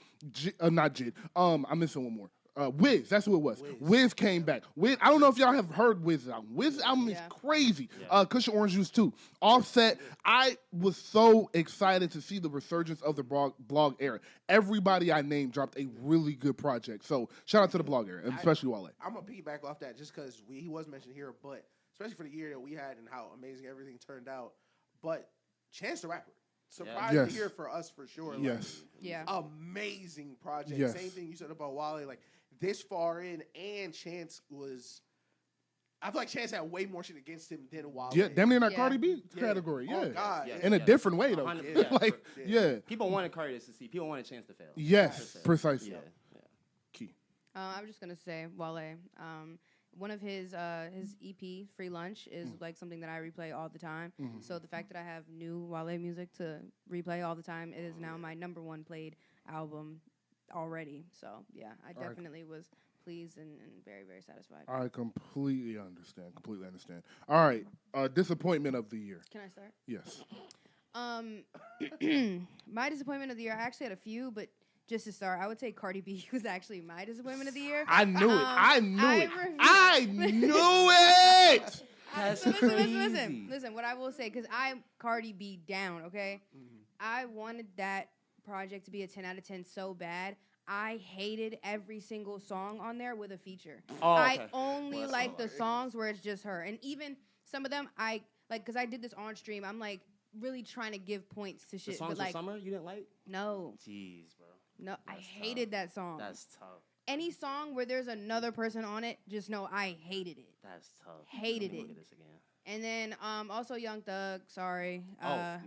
not Jid. I'm missing one more. Wiz, that's who it was. Wiz came back. Wiz, I don't know if y'all have heard Wiz's album. Wiz's album is crazy. Cushion Orange Juice too. Offset. I was so excited to see the resurgence of the blog era. Everybody I named dropped a really good project. So shout out to the blog era, and especially Wale. I'm going to piggyback off that just because he was mentioned here, but especially for the year that we had and how amazing everything turned out. But Chance the Rapper. Surprise of the year for us for sure. Yes. Yeah. Amazing project. Yes. Same thing you said about Wale. Like, this far in, and Chance was. I feel like Chance had way more shit against him than Wale. Yeah, damn near in that Yeah. Cardi B Yeah. category. Yeah. Oh, God. Yes. Yeah. In a different way, though. 100%. Like, yeah. People wanted Cardi to succeed. People wanted Chance to fail. Yes, 100%. precisely. Yeah. Key. I'm just gonna say Wale. One of his EP, Free Lunch, is like something that I replay all the time. So the fact that I have new Wale music to replay all the time, it is now my #1 played album already. So yeah, I definitely was pleased and very, very satisfied. I completely understand. All right. Disappointment of the year. Can I start? Yes. My disappointment of the year, I actually had a few, but just to start, I would say Cardi B was actually my disappointment of the year. I knew it. I knew I it. refuse- I knew it. That's So crazy. listen. What I will say, because I'm Cardi B down, okay? I wanted that project to be a 10 out of 10 so bad. I hated every single song on there with a feature. Oh, I okay. only Well, like the songs where it's just her. And even some of them, I like, because I did this on stream, I'm like really trying to give points to The shit. songs But like, of Summer you didn't like? no, Jeez, bro. I That's hated that song. That's tough. Any song where there's another person on it, just know I hated it. That's tough. Hated Let me it. Look at this again. And then also Young Thug, sorry. Yeah.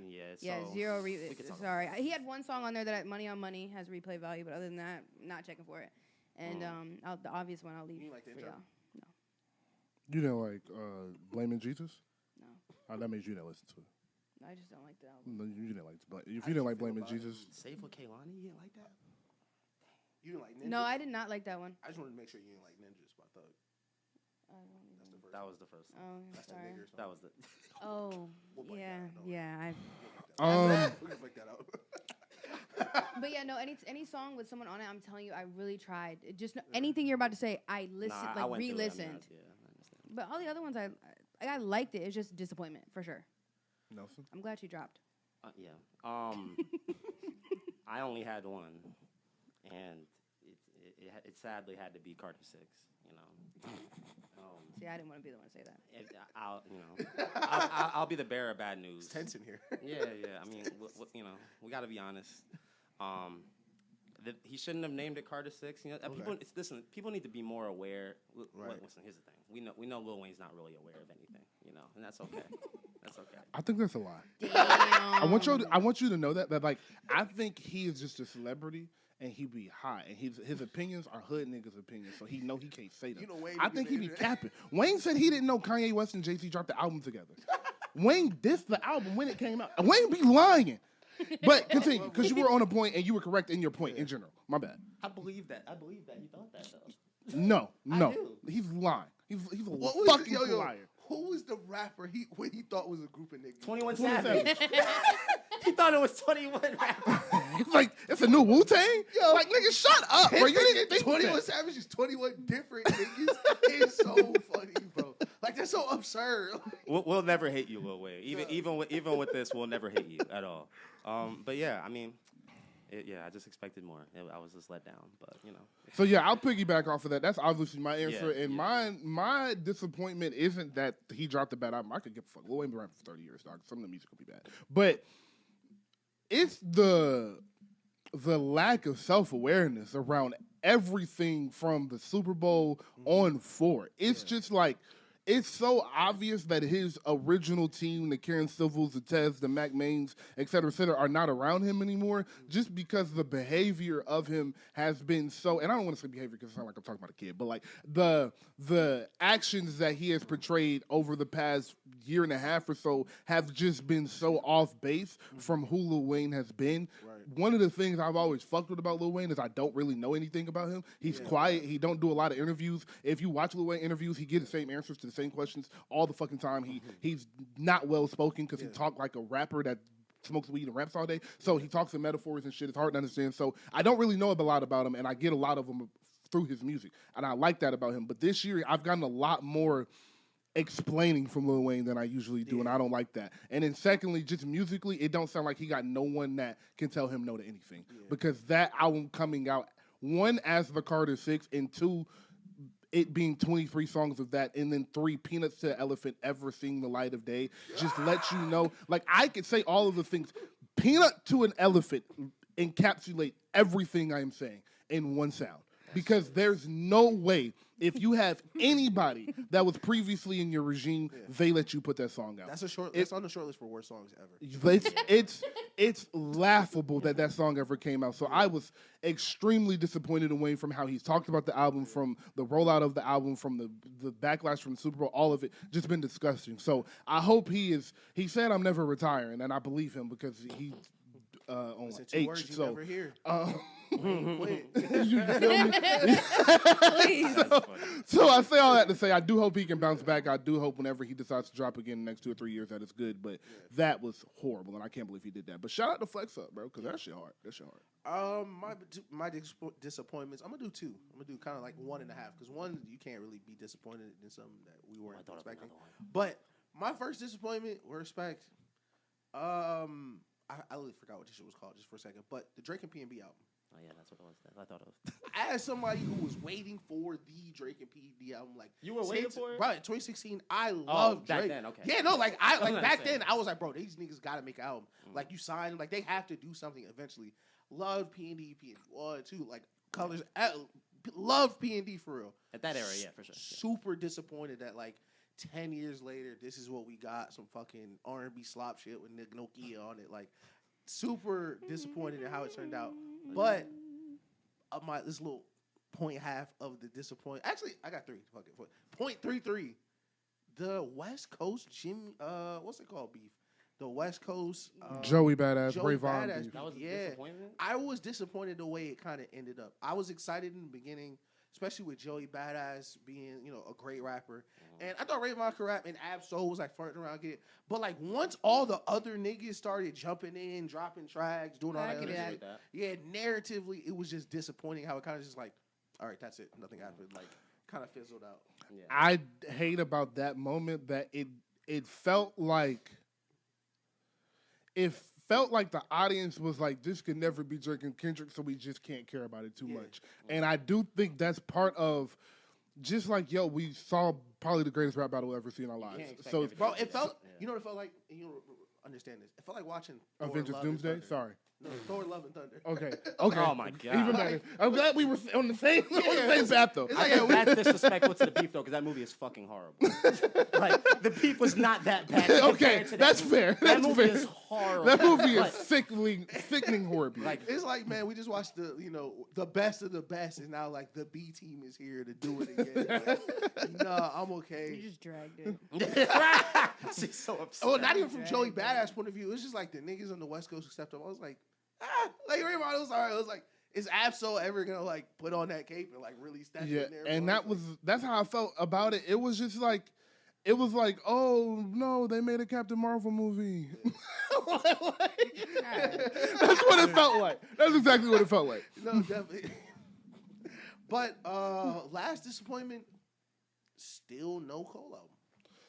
Yeah, so zero. we could talk Sorry, he had one song on there that Money on Money has replay value, but other than that, not checking for it. And the obvious one I'll leave You like the for intro? y'all. You didn't like Blaming Jesus? No, Oh, that means you didn't listen to it. I just don't like the album. No, you didn't like. If you How didn't did like you feel Blaming about it? Jesus, Safe with Kaylani, you didn't like that? You didn't like ninjas? No, I did not like that one. I just wanted to make sure you didn't like ninjas by Thug. I don't even. That's the first. That was the first. Oh, That's the sorry. nigger song. That was the. Oh, We'll break yeah, that out, don't yeah. We can break that out. But yeah, no. Any song with someone on it, I'm telling you, I really tried. Just anything you're about to say, I listened, Nah, I went through it. I mean, re-listened. yeah, I understand. But all the other ones, I liked it. It's just disappointment for sure. Nelson. I'm glad she dropped. Yeah. I only had one, and it sadly had to be Carter 6. You know. See, I didn't want to be the one to say that. I'll be the bearer of bad news. It's tense in here. Yeah. I mean, we got to be honest. He shouldn't have named it Carter 6. You know, Okay. people need to be more aware. Right. Listen, here's the thing. We know Lil Wayne's not really aware of anything. You know, and that's okay. That's okay. I think that's a lie. Damn. I want you to know that like I think he is just a celebrity and he be high and his opinions are hood niggas' opinions, so he know he can't say them. You know Wayne I be think he be saying that. capping. Wayne said he didn't know Kanye West and Jay-Z dropped the album together. Wayne dissed the album when it came out. Wayne be lying. But continue, because you were on a point and you were correct in your point in general. My bad. I believe that he thought that though. No. do. He's lying. He's a What was fucking yo, liar. who was the rapper he thought was a group of niggas? 21 21 Savage. He thought it was 21 rappers. It's like it's a new Wu-Tang? Yo. Like nigga, shut up, bro. You didn't think 21 that. Savage is 21 different niggas. It's so funny, bro. Like that's so absurd. We'll never hate you, Lil Wayne. Even with this, we'll never hate you at all. But yeah, I mean, I just expected more. I was just let down, but you know. So yeah, I'll piggyback off of that. That's obviously my answer. Yeah, And my disappointment isn't that he dropped a bad album. I could give a fuck. Lil Wayne been around for 30 years, dog. Some of the music will be bad. But it's the lack of self-awareness around everything from the Super Bowl on forward. It's just like it's so obvious that his original team, the Karen Civils, the Tez, the Mac Mains, et cetera, are not around him anymore just because the behavior of him has been so, and I don't want to say behavior because it sounds like I'm talking about a kid, but like the actions that he has portrayed over the past year and a half or so have just been so off base from who Lil Wayne has been. Right. One of the things I've always fucked with about Lil Wayne is I don't really know anything about him. He's quiet. He don't do a lot of interviews. If you watch Lil Wayne interviews, he gives the same answers to the same questions all the fucking time. He's not well spoken because he talk like a rapper that smokes weed and raps all day. So he talks in metaphors and shit. It's hard to understand. So I don't really know a lot about him, and I get a lot of them through his music, and I like that about him. But this year, I've gotten a lot more explaining from Lil Wayne than I usually do, and I don't like that. And then secondly, just musically, it don't sound like he got no one that can tell him no to anything. Because that album coming out, one, as the Carter 6, and two, it being 23 songs of that, and then 3, Peanuts to Elephant ever seeing the light of day, just lets you know, like, I could say all of the things. Peanut to an Elephant encapsulate everything I'm saying in one sound. Because there's no way, if you have anybody that was previously in your regime, they let you put that song out. It's on the short list for worst songs ever. It's laughable that song ever came out. So I was extremely disappointed in Wayne from how he's talked about the album, from the rollout of the album, from the backlash from the Super Bowl, all of it just been disgusting. So I hope he said I'm never retiring, and I believe him because he's on Listen, two H. words you So never hear. Please. So I say all that to say I do hope he can bounce back. I do hope whenever he decides to drop again in the next 2 or 3 years that it's good. But that was horrible, and I can't believe he did that. But shout out to Flex Up, bro, because that shit hard. That shit hard. My disappointments. I'm gonna do 2. I'm gonna do kind of like 1.5 because 1 you can't really be disappointed in something that we weren't expecting. But my first disappointment, with respect, I literally forgot what this shit was called just for a second. But the Drake and P&B album. Oh yeah, that's what it was. I thought of. As somebody who was waiting for the Drake and P&B album, like You were waiting for it? Right, 2016. I love back Drake. then, okay. Yeah, no, like I like back understand. then I was like, bro, these niggas gotta make an album. Like you sign, like they have to do something eventually. Love P&D, 1, 2, like Colors. Love P&D for real. At that era, yeah, for sure. Super disappointed that like 10 years later, this is what we got. Some fucking R&B slop shit with Nick Nokia on it. Like, super disappointed in how it turned out. But this little point half of the disappointment. Actually, I got 3. Fuck it. 0.33. The West Coast what's it called? Beef. The West Coast Joey Badass, Joey Bravon. Badass beef. That was a yeah. disappointment. I was disappointed the way it kind of ended up. I was excited in the beginning, especially with Joey Badass being, a great rapper. And I thought Rayvon could rap, and Ab-Soul was like farting around, get it. But like once all the other niggas started jumping in, dropping tracks, doing all I that give other you shit, that. yeah, narratively, it was just disappointing how it kind of just like, all right, that's it, nothing happened, like kind of fizzled out. Yeah. I hate about that moment that it felt like the audience was like, this could never be Drake and Kendrick, so we just can't care about it too much. And I do think that's part of just like, we saw probably the greatest rap battle we'll ever see in our lives. So, Bro, it felt, you know what it felt like? You understand this. It felt like watching Thor, Avengers Love and Doomsday? Thunder. Sorry. No, Thor, Love and Thunder. Okay. Oh my god. Even better. I'm glad we were on the same path, though. It's I like, think that's disrespectful to the beef though, because that movie is fucking horrible. Like the beef was not that bad. Okay, compared to that that's movie. fair. That That's movie fair. is horrible. That movie is Like, sickening horribly. Like it's like, man, we just watched the best of the best, and now like the B team is here to do it again. Like, nah, I'm You okay. just dragged it. she's so upset. Oh, not even from Drag Joey it. Badass point of view. It's just like the niggas on the West Coast who stepped up. I was like, like Raymond, it was all right. It was like, is Ab-Soul ever gonna like put on that cape and like really step in there? and bro? that's how I felt about it. It was just like, oh no, they made a Captain Marvel movie. That's what it felt like. That's exactly what it felt like. No, definitely. But last disappointment, still no Cole album.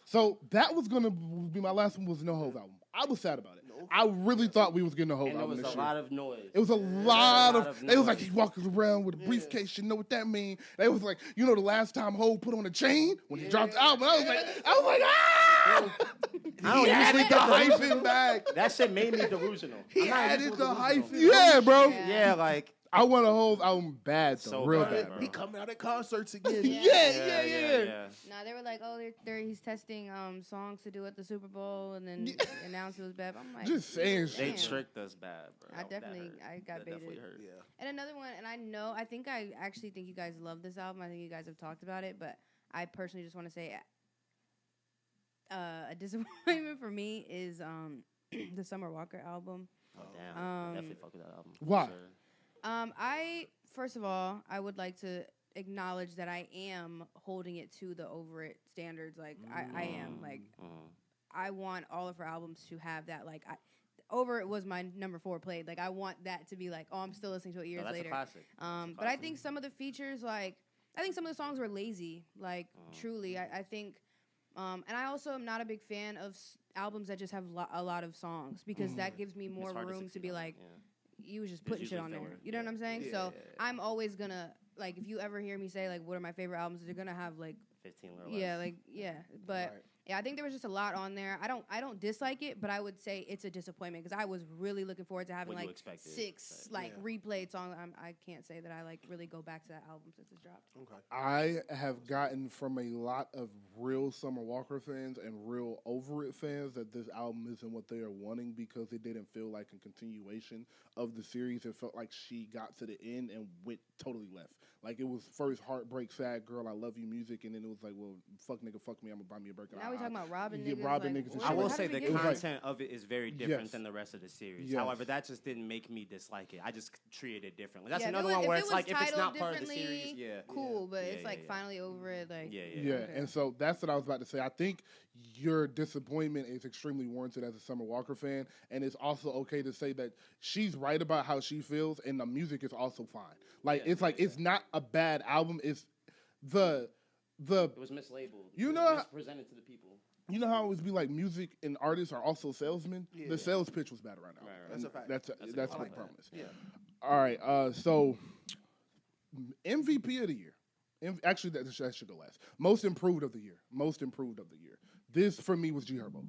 So that was gonna be my last one. Was No Hove album. I was sad about it. No Hov. I really thought we was getting a Hove And there album was this a year. lot of noise. It was a lot of. It was like noise. he's walking around with a briefcase. You know what that mean? It was like, the last time Hove put on a chain when he dropped the album. I was like, ah! I don't He usually added get the delusional. hyphen back. That shit made me delusional. He I'm not added usually the delusional. hyphen. Yeah, bro. Yeah. Yeah, like I want a Hove album bad though, So real bad, bad. bro. He coming out at concerts again. Yeah. Nah, they were like, oh, he's testing songs to do at the Super Bowl, and then announced it was bad. I'm like, Just saying They damn. tricked us bad, bro. I That definitely- hurt. I got That definitely baited. hurt. Yeah. And another one, and I actually think you guys love this album. I think you guys have talked about it, but I personally just want to say a disappointment for me is the Summer Walker album. Oh, damn. I Um, definitely fuck with that album. Why? For sure. First of all, I would like to acknowledge that I am holding it to the Over It standards. Like I am. Like I want all of her albums to have that. Like Over It was my number 4 played. Like I want that to be like, oh, I'm still listening to it years No, that's later. a classic. That's a But I classic. think some of the features, like I think some of the songs were lazy. Like truly, I think. And I also am not a big fan of albums that just have a lot of songs because that gives me more It's hard room to succeed be on it, like, yeah. you was just There's putting shit usually on there. filler. You know what I'm saying? Yeah, So yeah, yeah. I'm always gonna like if you ever hear me say like what are my favorite albums, they're gonna have like 15 or less. yeah, like yeah. But Right. yeah, I think there was just a lot on there. I don't dislike it, but I would say it's a disappointment because I was really looking forward to having What you like expected, 6 but- like Yeah. replayed songs. I can't say that I like really go back to that album since it's dropped. Okay. I have gotten from a lot of real Summer Walker fans and real Over It fans that this album isn't what they are wanting because it didn't feel like a continuation of the series. It felt like she got to the end and went totally left. Like it was first heartbreak, sad girl, I love you music, and then it was like, well, fuck nigga, fuck me, I'm gonna buy me a burger. Now we talking about Robin Yeah, niggas. Robin like, niggas and where- I will how say did we the get here? content of it is very different Yes. than the rest of the series. Yes. However, that just didn't make me dislike it. I just treated it differently. That's Yeah, if it another was- one if where it it's was like if it's titled not part of the differently, series, yeah. Cool, but Yeah, it's yeah, like yeah. finally over it. Like Yeah. Yeah, Okay. and so that's what I was about to say. I think your disappointment is extremely warranted as a Summer Walker fan, and it's also okay to say that she's right about how she feels, and the music is also fine. Like Yeah, it's like yeah, it's not a bad album. It's the It was mislabeled. You It know- was mispresented to the people. you know how it always be like music and artists are also salesmen. Yeah. The sales pitch was bad right now. Right, right. That's a fact. That's That's a that's good what point. the problem is. Yeah. All right. So MVP of the year. Actually, that should go last. Most improved of the year. Most improved of the year. This for me was G Herbo.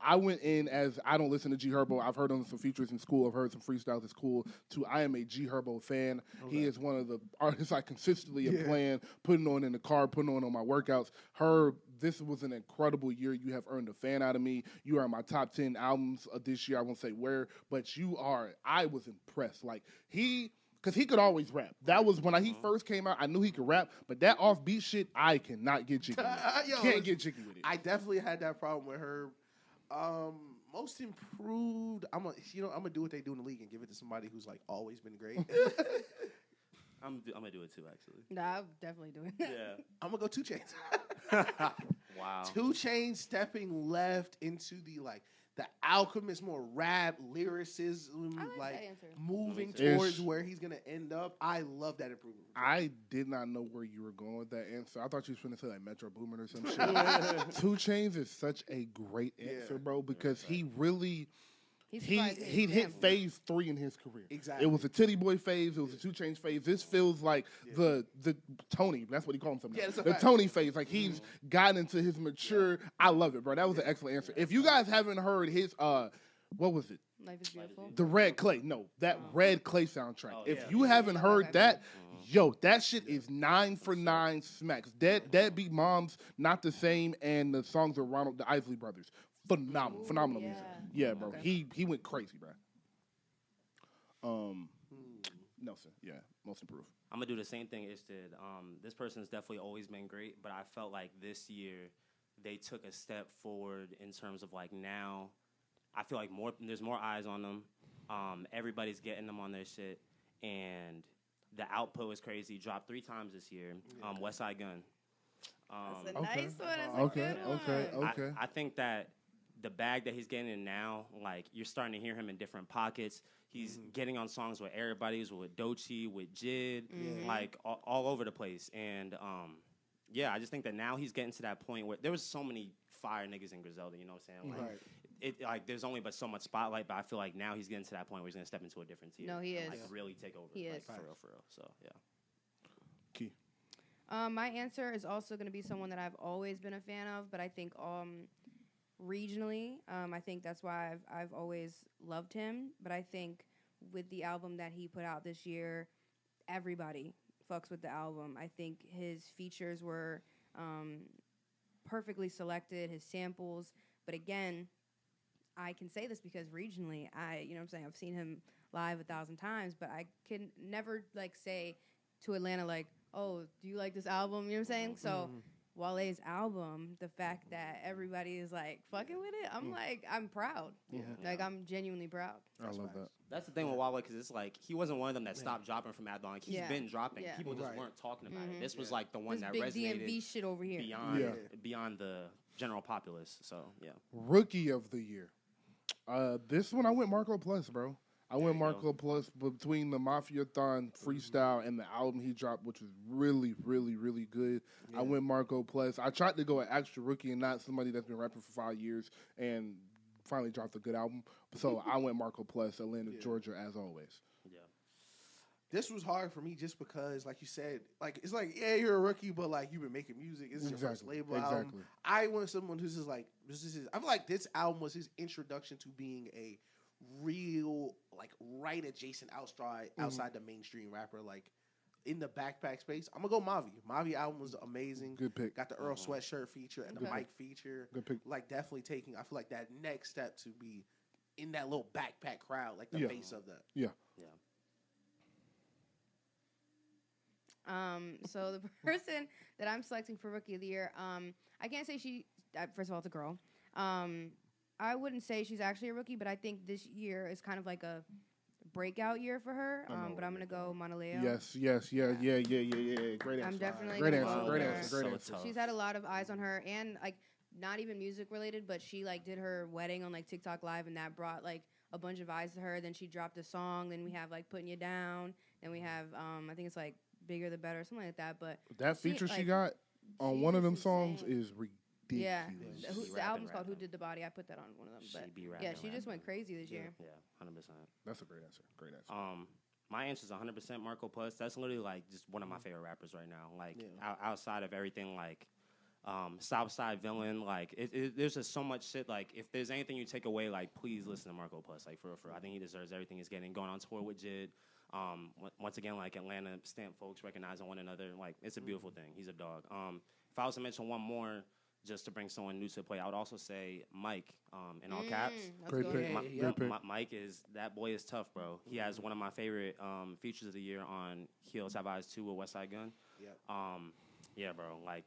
I went in as I don't listen to G Herbo. I've heard on some features in school. I've heard some freestyles. It's cool. To I am a G Herbo fan. He is one of the artists I consistently am playing, putting on in the car, putting on my workouts. This was an incredible year. You have earned a fan out of me. You are in my top 10 albums of this year. I won't say where, but you are. I was impressed. Like because he could always rap. That was when he first came out. I knew he could rap, but that offbeat shit, I cannot get jiggy with. Yo, Can't get jiggy with it. I definitely had that problem with her. Most improved. I'm gonna do what they do in the league and give it to somebody who's like always been great. I'm gonna do it too, actually. Nah, I'm definitely doing that. Yeah. I'm gonna go 2 Chainz. Wow. 2 Chainz stepping left into the Alchemist, more rap lyricism, I like that answer. moving Me too. towards where he's gonna end up. I love that improvement. I did not know where you were going with that answer. I thought you was going to say like Metro Boomin or some shit. 2 Chainz is such a great answer, bro, because he really he hit phase 3 in his career. Exactly. It was a Titty Boy phase. It was a 2 Chainz phase. This feels like the Tony. That's what he calls himself. Yeah, that's a the fact. Tony phase. Like he's gotten into his mature. I love it, bro. That was an excellent answer. If you guys haven't heard his what was it? Life is beautiful. The Red Clay. No, that Red Clay soundtrack. Oh, if yeah. you haven't heard Okay. that, yo, that shit is 9 for 9 smacks. Deadbeat Moms, Not the Same, and the songs of the Isley Brothers. Phenomenal yeah. music. Yeah, bro. Okay. He went crazy, bro. Nelson, yeah, most improved. I'm gonna do the same thing Ish did. This person's definitely always been great, but I felt like this year they took a step forward in terms of like now. I feel like there's more eyes on them. Everybody's getting them on their shit, and the output is crazy. Dropped 3 times this year. West Side Gun. That's a Okay. nice one. That's a Okay, good one. okay. I think that the bag that he's getting in now, like you're starting to hear him in different pockets. He's getting on songs with everybody, with Doechii, with Jid, like all over the place. And I just think that now he's getting to that point where there was so many fire niggas in Griselda. You know what I'm saying? Like, there's only but so much spotlight, but I feel like now he's getting to that point where he's gonna step into a different tier. No, he and, is. like really take over. He like, is. for real. So yeah. Key. My answer is also going to be someone that I've always been a fan of, but I think regionally, I think that's why I've always loved him. But I think with the album that he put out this year, everybody fucks with the album. I think his features were perfectly selected, his samples. But again, I can say this because regionally, I've seen him live 1,000 times, but I can never like say to Atlanta like, oh, do you like this album? You know what I'm saying? So Wale's album, the fact that everybody is like fucking with it, I'm proud. Yeah. Like I'm genuinely proud. I love that. That's the thing with Wale, because it's like he wasn't one of them that stopped dropping from mad long. Like, he's Yeah. been dropping. Yeah. People just Right. weren't talking about it. This was like the one This that big resonated DMV shit over here. beyond the general populace. So yeah. Rookie of the year. This one I went Marco Plus, bro. I went you go. Marco Plus between the Mafia-thon freestyle and the album he dropped, which was really, really, really good. Yeah. I went Marco Plus. I tried to go an extra rookie and not somebody that's been rapping for 5 years and finally dropped a good album. So I went Marco Plus, Atlanta, Georgia, as always. Yeah. This was hard for me just because, like you said, like it's like you're a rookie, but like you've been making music. This is your first label album. I want someone who's just like I feel like this album was his introduction to being a real like right adjacent outside the mainstream rapper, like in the backpack space. I'm gonna go Mavi. Mavi album was amazing. Good pick. Got the Earl sweatshirt feature and the Okay. mic feature. Good pick. Like definitely taking. I feel like that next step to be in that little backpack crowd, like the Yeah. face of that. Yeah. Yeah. So the person that I'm selecting for Rookie of the Year, I can't say first of all, it's a girl. I wouldn't say she's actually a rookie, but I think this year is kind of like a breakout year for her. But I'm gonna go Monaleo. Yes. Great answer. I'm definitely Great gonna answer. go Great with her. answer. Great So answer. tough. She's had a lot of eyes on her, and like not even music related, but she like did her wedding on like TikTok Live, and that brought like a bunch of eyes to her. Then she dropped a song. Then we have like Putting You Down. Then we have I think it's like Bigger the Better, something like that. But That she, feature she like, got on she's one of them just songs insane. is ridiculous. yeah, She the rapping, album's called Who rapping. Did the Body. I put that on one of them. She But be yeah, rapping, she just went rapping. crazy this year. Yeah. 100%. That's a great answer. Great answer. My answer is 100% Marco Plus. That's literally like just one of my favorite rappers right now. Like outside of everything, like Southside Villain. Like there's just so much shit. Like if there's anything you take away, like please listen to Marco Plus. Like for real. I think he deserves everything he's getting. Going on tour with Jid. Once again, like Atlanta stamp folks recognizing one another. Like it's a beautiful thing. He's a dog. If I was to mention one more, just to bring someone new to the play, I would also say Mike, in all caps. That's Great good. pick. Yeah, Great pick. Mike that boy is tough, bro. He has one of my favorite features of the year on Heels Have Eyes 2 with West Side Gun. Yep. Yeah, bro. Like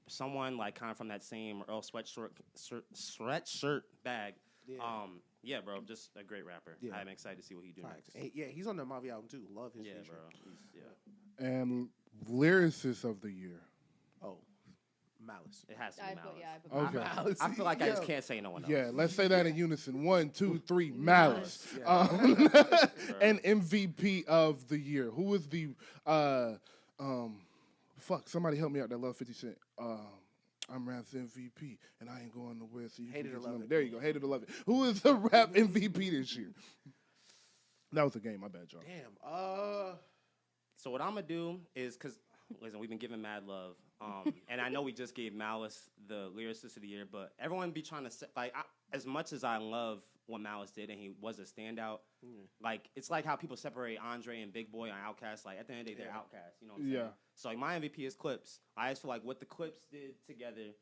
someone like kind of from that same Earl sweatshirt bag. Yeah. Yeah, bro. Just a great rapper. Yeah. I'm excited to see what he do Facts. next. Yeah, he's on the Mavi album too. Love his Yeah, feature. bro. And lyricist of the year. Oh, Malice. It has to be Malice. I put Okay. Malice. I feel like I just Yo. can't say no one else. Yeah, let's say that in unison. 1, 2, 3, Malice. Yeah. And MVP of the year. Who was the fuck, somebody help me out that love 50 Cent. I'm Rap's MVP, and I ain't going nowhere. So you Hate can it get or to know love me. it. There you go. Hate it or love it. Who is the rap MVP this year? That was a game. My bad, y'all. Damn. So what I'm gonna do is, cause listen, we've been giving mad love, and I know we just gave Malice the lyricist of the year, but everyone be trying to say, like, as much as I love what Malice did and he was a standout, like it's like how people separate Andre and Big Boy on Outkast. Like at the end of the day, they're Outkast. You know what I'm saying? Yeah. So like, my MVP is Clips. I just feel like what the Clips did together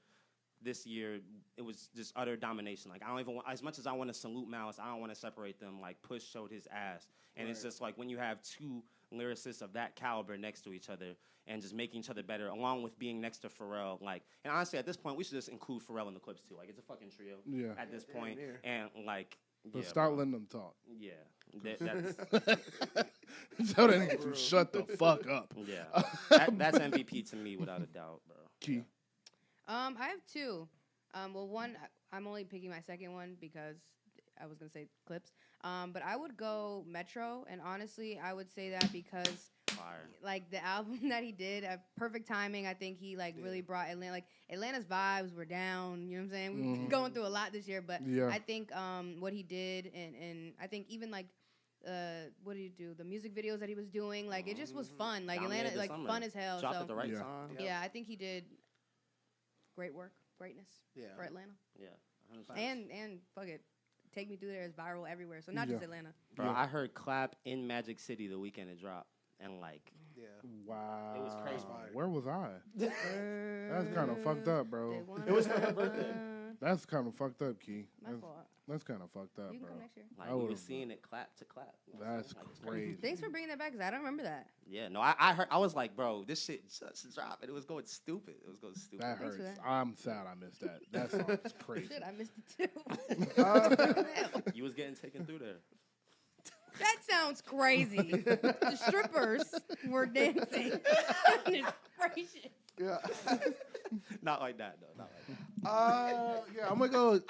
this year, it was just utter domination. Like I don't even want, as much as I want to salute Malice, I don't want to separate them. Like Push showed his ass, and it's just like when you have two lyricists of that caliber next to each other and just making each other better, along with being next to Pharrell. Like, and honestly, at this point, we should just include Pharrell in the Clips too. Like it's a fucking trio. Yeah. At this point, yeah. and like, But yeah, start bro. letting them talk. Yeah, that's Tell that nigga to shut the fuck up. yeah. That's MVP to me without a doubt, bro. Key. I have two. Well, one, I'm only picking my second one because I was going to say Clips. But I would go Metro, and honestly, I would say that because, Fire. like, the album that he did, perfect timing, I think he, like, really brought Atlanta. Like, Atlanta's vibes were down, you know what I'm saying? We've been going through a lot this year, but Yeah. I think what he did, and I think even, like, what did he do? The music videos that he was doing, like, it just was fun. Like, Dominated Atlanta, the like, summer. fun as hell. Dropped So, at the right Yeah. time. yeah, I think he did great work, greatness Yeah. for Atlanta. Yeah. 100%. And fuck it, Take Me Through There is viral everywhere. So not just Atlanta. Bro, I heard Clap in Magic City the weekend it dropped, and like, Yeah. Wow. It was crazy. Where was I? That's kind of fucked up, bro. It was for her birthday. That's kind of fucked up, Key. My fault. That's kind of fucked up, You can bro. come next year. like I we would've- was seeing it clap to clap. You know what I'm That's saying? Like, it's crazy. Thanks for bringing that back because I don't remember that. Yeah, no, I heard. I was like, bro, this shit just dropped, and it was going stupid. It was going stupid. That Thanks hurts. for that. I'm sad I missed that. That song is crazy. Shit, I missed it too. You was getting taken through there. That sounds crazy. The strippers were dancing. Goodness gracious. Yeah. Not like that though. Not like that. Yeah, I'm gonna go.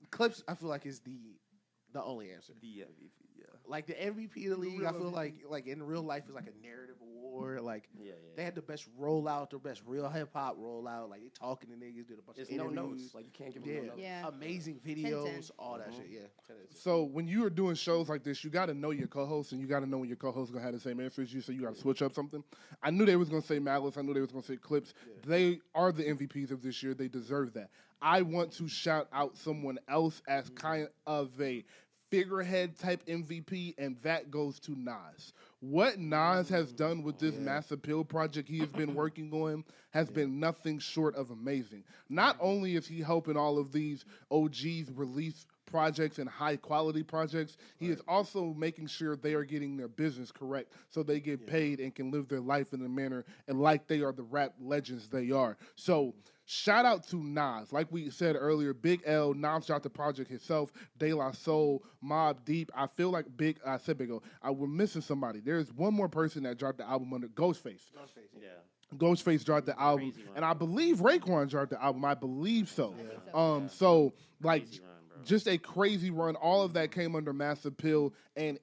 Clips. I feel like is the only answer. The MVP. Yeah. Like the MVP of the league, I feel like in real life is like a narrative award. Like Yeah. they had the best rollout, the best real hip hop rollout. Like they talking to niggas, did a bunch It's of no interviews. notes. Like you can't give them Yeah. no notes. Yeah. Amazing 10. videos, all that shit. Yeah. 10 out of 10. So when you are doing shows like this, you got to know your co-host, and you got to know when your co-host gonna have the same answer as you. So you got to switch up something. I knew they was gonna say Malice. I knew they was gonna say Clips. They are the MVPs of this year. They deserve that. I want to shout out someone else as kind of a figurehead type MVP, and that goes to Nas. What Nas has done with this Mass Appeal project he has been working on has been nothing short of amazing. Not only is he helping all of these OGs release projects and high quality projects, he is also making sure they are getting their business correct so they get paid and can live their life in a manner and like they are the rap legends they are. So shout out to Nas. Like we said earlier, Big L, Nas dropped the project himself, De La Soul, Mobb Deep. I feel like Big L. We're missing somebody. There's one more person that dropped the album under Ghostface. Yeah. Ghostface dropped the album, Crazy run. and I believe Raekwon dropped the album. I believe so. Yeah. So like Crazy run, bro. just a crazy run. All of that came under Mass Appeal, and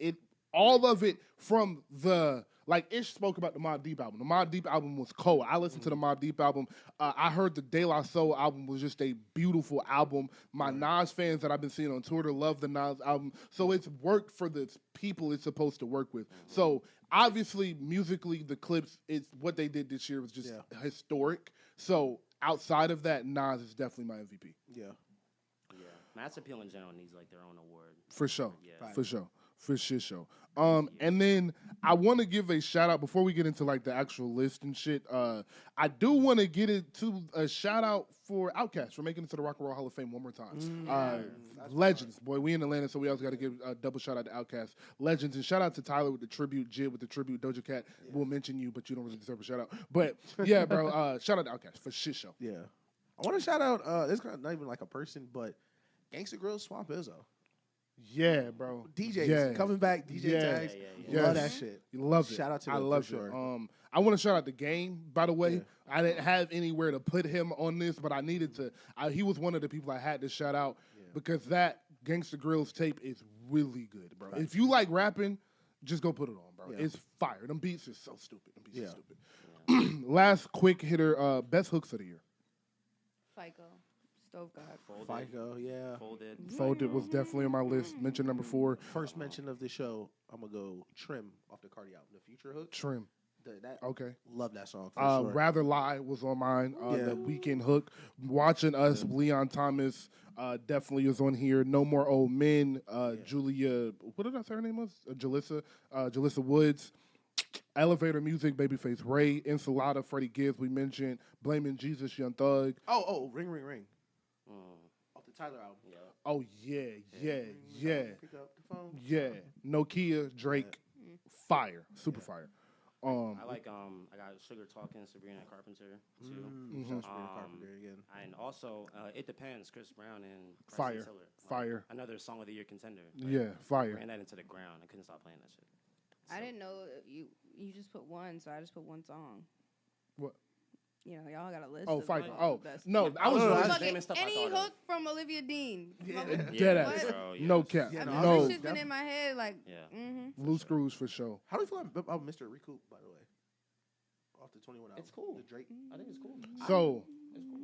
all of it from the. Like, Ish spoke about the Mobb Deep album. The Mobb Deep album was cold. I listened to the Mobb Deep album. I heard the De La Soul album was just a beautiful album. My Nas fans that I've been seeing on Twitter love the Nas album. So it's worked for the people it's supposed to work with. So obviously, musically, the Clips, what they did this year was just historic. So outside of that, Nas is definitely my MVP. Yeah. Yeah. Mass Appeal in general needs like their own award. For sure. Yeah. For sure. For shit show. And then I want to give a shout out before we get into like the actual list and shit. I do want to get into a shout out for Outkast for making it to the Rock and Roll Hall of Fame one more time. Legends, boy. We in Atlanta, so we also got to give a double shout out to Outkast. Legends, and shout out to Tyler with the tribute, Jid with the tribute, Doja Cat. We'll mention you, but you don't really deserve a shout out. But yeah, bro. Shout out to Outkast for shit show. Yeah. I want to shout out, this is not even like a person, but Gangsta Grillz Swamp Izzo. Yeah, bro. DJs coming back, DJ tags. Love that shit. You love it. Shout out to I them love for it. sure. I want to shout out the Game, by the way. Yeah. I didn't have anywhere to put him on this, but I needed to. He was one of the people I had to shout out because that Gangsta Grillz tape is really good, bro. Right. If you like rapping, just go put it on, bro. Yeah. It's fire. Them beats are so stupid. Last quick hitter, best hooks of the year. FICO, Stove God. FICO, yeah. Folded was definitely on my list. Mention number 4. First mention of the show, I'm going to go Trim off the Cardi album. The Future hook. Trim. Okay. Love that song. For sure. Rather Lie was on mine. The Weekend hook. Watching Us, Leon Thomas definitely was on here. No More Old Men. Julia, what did I say her name was? Jalissa Woods. Elevator Music, Babyface Ray. Ensalada, Freddie Gibbs, we mentioned. Blaming Jesus, Young Thug. Oh, Ring Ring Ring. Off the Tyler album. Yeah. Oh, yeah. Pick up the phone. Yeah. Nokia, Drake. Fire. Super fire. I like I got Sugar Talking, Sabrina Carpenter too. Sabrina Carpenter again. And also It Depends, Chris Brown and Fire. Tiller. Fire. Another Song of the Year contender. Fire. Ran that into the ground. I couldn't stop playing that shit. I didn't know you just put one, so I just put one song. What? You know, y'all got a list. Oh, of FICO. like, Oh, the best. no. I was really Fucking just naming stuff I any thought of. hook from Olivia Dean. dead ass. What? Bro, No yes. cap. Yeah, no. This shit's been in my head like. Loose Screws for sure. How do you feel about Mr. Recoup, by the way? Off the 21 album. It's cool. The Drake. I think it's cool. So, It's cool.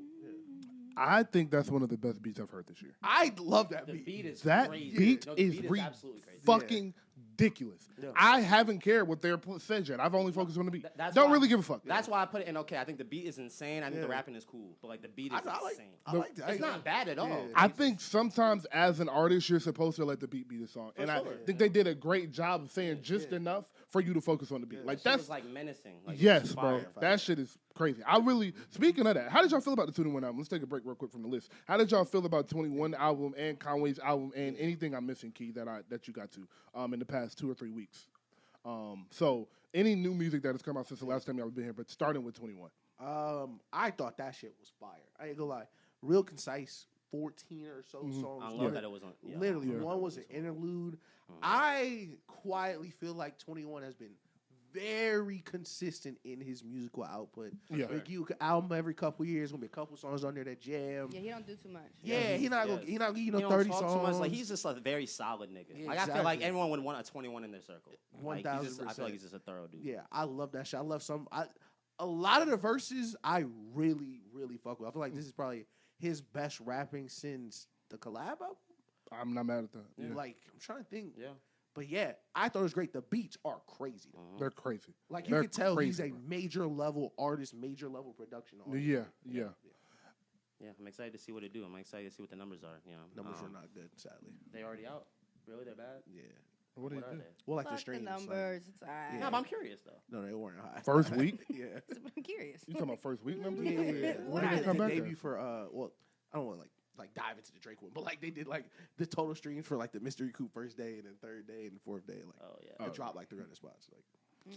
I think that's one of the best beats I've heard this year. I love that The beat. beat is That crazy. beat No, the is beat is absolutely crazy. fucking ridiculous. Yeah. I haven't cared what they're said yet. I've only focused on the beat. That's Don't why- really give a fuck. That's why I put it in. Okay, I think the beat is insane. I think the Yeah. rapping is cool, but like the beat is I like insane. I like that. It's not bad at all. Yeah. I think sometimes as an artist, you're supposed to let the beat be the song. And sure. I think they did a great job of saying just enough for you to focus on the beat. Like Shit that's was like menacing. Like, yes, it's bro. fire. That shit is crazy. I really speaking of that, how did y'all feel about the 21 album? Let's take a break real quick from the list. How did y'all feel about 21 album and Conway's album and anything I'm missing, Key, that you got to in the past 2 or 3 weeks? So any new music that has come out since the last time y'all been here, but starting with 21. I thought that shit was fire. I ain't gonna lie. Real concise, 14 or so songs. I love that it was on. Yeah, Literally, Yeah. one was an interlude. I quietly feel like 21 has been very consistent in his musical output. Yeah. Like you album every couple years, gonna be a couple songs on there that jam. Yeah, he don't do too much. Yeah, he not gonna Yes. give you He know don't 30 talk songs. too much. Like he's just a very solid nigga. Yeah, like I feel like exactly. everyone would want a 21 in their circle. Like, I feel 1000%. like he's just a thorough dude. Yeah, I love that shit. I love a lot of the verses I really, really fuck with. I feel like this is probably his best rapping since the collab album. I'm not mad at that. Yeah. Like, I'm trying to think. Yeah. But yeah, I thought it was great. The beats are crazy. Though. They're crazy. Like, you They're can tell he's crazy, a bro. major level artist, major level production artist. Yeah. Yeah, I'm excited to see what they do. I'm excited to see what the numbers are. You know, Numbers are not good, sadly. They already out. Really, they're bad. Yeah. What do you What are do? they? Well, like Fuck the the streams. numbers. It's alright. No, but I'm curious though. No, they weren't high. First week? Yeah. I'm curious. You talking about first week numbers? Yeah. When What did are they come The back? debut for well, I don't want to like dive into the Drake one, but like they did like the total streams for like the Mystery Coup first day and then third day and fourth day, like Oh yeah. it dropped like 300 spots. Like,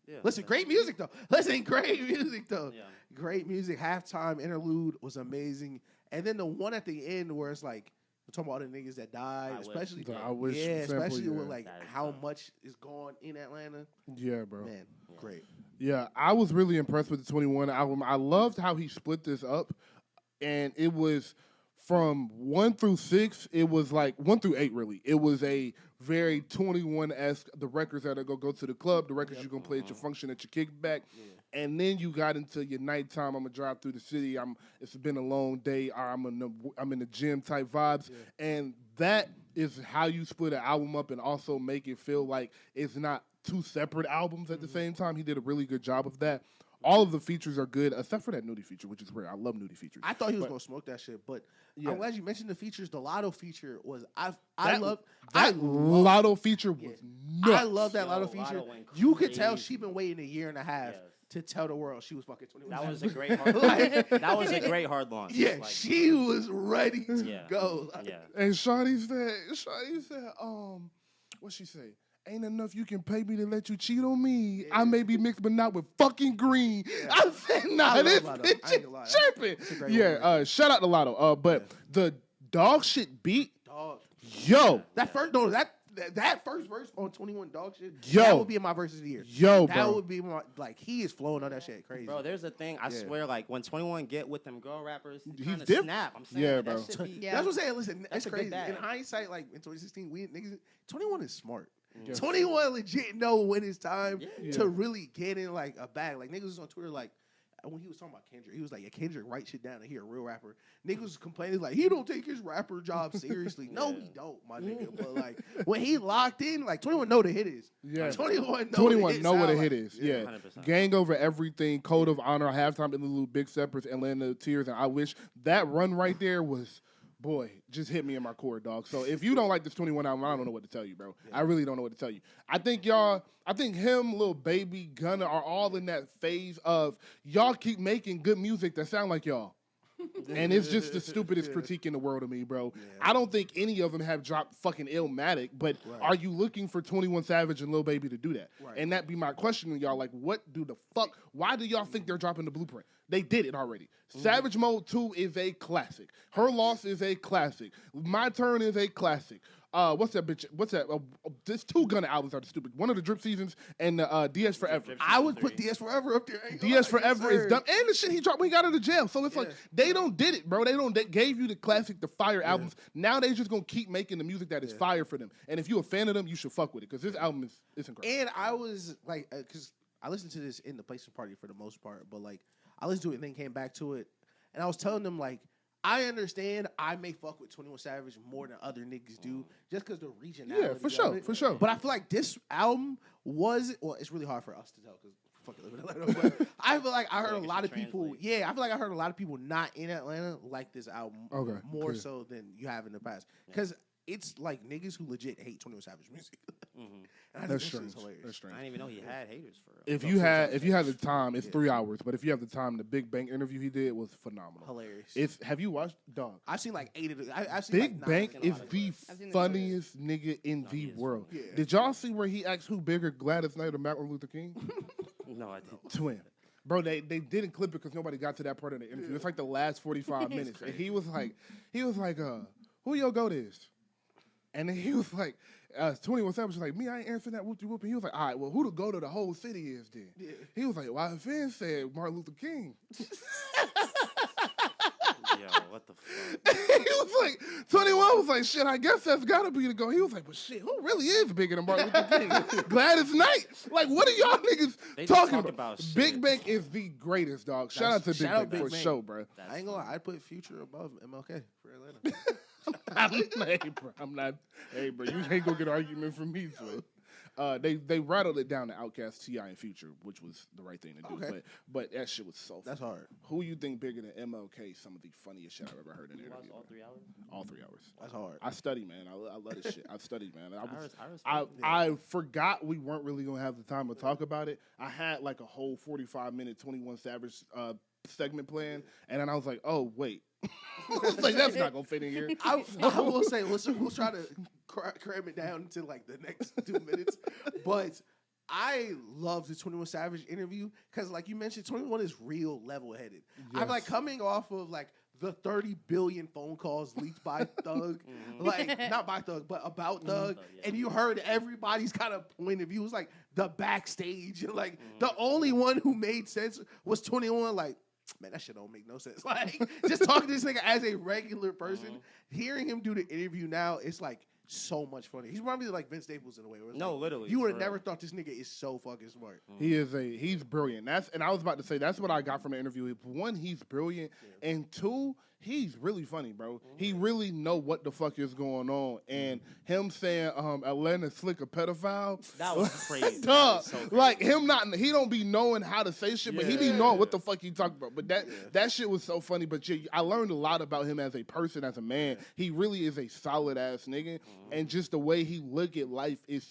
Yeah. listen, great music though. Listen, great music though. Yeah. Great music. Halftime interlude was amazing, and then the one at the end where it's like we're talking about all the niggas that died, I Wish. especially The I Wish yeah, sample, especially yeah. with like That is how tough. much is gone in Atlanta. Yeah, bro. Man, great. Yeah, I was really impressed with the 21 album. I loved how he split this up, and it was from 1 through 6. It was like 1 through 8, really. It was a very 21-esque. The records that are gonna go to the club, the records you're gonna play at your function, at your kickback, and then you got into your nighttime. I'm gonna drive through the city. It's been a long day. Or I'm in the gym type vibes, and that is how you split an album up and also make it feel like it's not two separate albums at the same time. He did a really good job of that. All of the features are good, except for that nudie feature, which is rare. I love nudie features. I thought he was gonna smoke that shit, but Yeah. I'm glad you mentioned the features. The Lotto feature was I That love Lotto feature was nuts. I love that Lotto Lotto feature. went You could tell crazy. she's been waiting a year and a half Yes. to tell the world she was fucking 21. That was a great hard. Like- that was a great hard launch. Yeah, Like, she was ready to Yeah. go. yeah. And Shawty said, what'd she say? Ain't enough you can pay me to let you cheat on me. I may be mixed, but not with fucking green. Yeah. I said, nah, I love this Lotto. I bitch ain't is gonna lie. tripping. It's a great Yeah, one. shout out to Lotto. But the dog shit beat, Dog. yo, That first that first verse on 21 dog shit. Yo. That would be in my verses of the year. yo, That bro. would be my like he is flowing on that shit crazy. Bro, there's a thing. I Yeah. swear, like when 21 get with them girl rappers, He's kind of diff- snap. I'm saying, Yeah, like, bro. That shit be, Yeah. That's what I'm saying. Listen, That's that's a good crazy. bag. In hindsight, like in 2016, we niggas 21 is smart. Yeah. 21 legit know when it's time Yeah. to really get in like a bag. Like niggas was on Twitter like when he was talking about Kendrick, he was like, "Yeah, Kendrick write shit down and he a real rapper." Niggas was complaining like he don't take his rapper job seriously. No, Yeah. he don't, my nigga. But like when he locked in, like 21 know the hit is. Yeah. 21 know 21 know what a sound hit like. is. Yeah. 100%. Gang Over Everything, Code of Honor, Halftime in the Loop, Big Steppers, and Land of Tears. And I wish that run right there was, boy, just hit me in my core, dog. So if you don't like this 21 album, I don't know what to tell you, bro. I really don't know what to tell you. I think him, Lil Baby, Gunna are all in that phase of y'all keep making good music that sound like y'all. And it's just the stupidest critique in the world to me, bro. Yeah. I don't think any of them have dropped fucking Illmatic, but Right. are you looking for 21 Savage and Lil Baby to do that? Right. And that be my question to y'all. Like, what do the fuck? Why do y'all think they're dropping the blueprint? They did it already. Savage Mode 2 is a classic. Her Loss is a classic. My Turn is a classic. What's that bitch? What's that? This two Gunna albums are the stupid. One of the Drip Seasons and DS Forever. Drip I would Season put 3. DS Forever up there. I ain't gonna DS lie. Forever Yes, is sir. dumb. And the shit he dropped when he got out of jail. So it's like, Yeah. they don't did it, bro. They gave you the classic, the fire albums. Now they just gonna keep making the music that is fire for them. And if you're a fan of them, you should fuck with it. Because this album is incredible. And I was like, because I listened to this in the PlayStation Party for the most part, but like I listened to it and then came back to it, and I was telling them like, I understand I may fuck with 21 Savage more than other niggas do, just because the regionality. Yeah, for of sure, it. for sure. But I feel like this album was, well, it's really hard for us to tell because fuck it, live in Atlanta. But I feel like I heard a Like, it lot should of people. translate. Yeah, I feel like I heard a lot of people not in Atlanta like this album Okay, more clear. so than you have in the past, because it's like niggas who legit hate 21 Savage music. Mhm. And I think That's that shit is strange. hilarious. That's strange. I didn't even know he had haters for real. If you had the time, it's 3 hours. But if you have the time, the Big Bang interview he did was phenomenal. Hilarious. Have you watched Dog? I've seen like 8 of the. I've seen Big like Bang 9. is lot of the clips. I've seen the funniest nigga in No, the he is world. funny. Yeah. Did y'all see where he asked who bigger, Gladys Knight or Martin Luther King? No, I didn't. Twin. Bro, they didn't clip it because nobody got to that part of the interview. It's like the last 45 minutes. And he was like, who your goat is? And then he was like, 21 Savage was like, me, I ain't answering that whoop-de-whoop. And he was like, all right, well, who the goat of the whole city is then? Yeah. He was like, well, Finn said Martin Luther King. Yo, what the fuck? He was like, 21 was like, shit, I guess that's gotta be the goat. He was like, but shit, who really is bigger than Martin Luther King? Gladys Knight. Like, what are y'all niggas They just talking talk about? about Big shit. Bang is the greatest, dog. Shout out to Big Shout out Bang for Big Bang. sure, bro. I ain't gonna lie. I'd put Future above MLK for Atlanta. I'm not. Hey, bro, you ain't gonna get an argument from me, so. They rattled it down to Outkast, T.I. and Future, which was the right thing to do. Okay. But that shit was so That's funny. hard. Who you think bigger than MLK? Some of the funniest shit I've ever heard in an You watched interview. all 3 hours? All 3 hours. That's hard. I study, man. I love this shit. I studied, man. I respect it. I forgot we weren't really gonna have the time to talk about it. I had like a whole 45-minute 21 Savage segment plan, and then I was like, oh wait, I was like, that's not gonna fit in here. I will say, we'll try to cram it down to like the next 2 minutes. But I love the 21 Savage interview because, like you mentioned, 21 is real level-headed. I'm like coming off of like the 30 billion phone calls leaked by Thug, like not by Thug, but about Thug, yeah. and you heard everybody's kind of point of view. It was like the backstage, and like the only one who made sense was 21. Like, man, that shit don't make no sense. Like, just talking to this nigga as a regular person, hearing him do the interview now, it's like so much funny. He's probably like Vince Staples in a way. Where it's No, like, literally, you would for have never real. thought this nigga is so fucking smart. He's brilliant. And I was about to say that's what I got from the interview. One, he's brilliant, and two, he's really funny, bro. He really know what the fuck is going on. And him saying Atlanta Slick a pedophile. That was crazy. Dog, That was so crazy. like him not, he don't be knowing how to say shit, but he be knowing what the fuck he talking about. But that shit was so funny. But yeah, I learned a lot about him as a person, as a man. He really is a solid ass nigga, and just the way he look at life is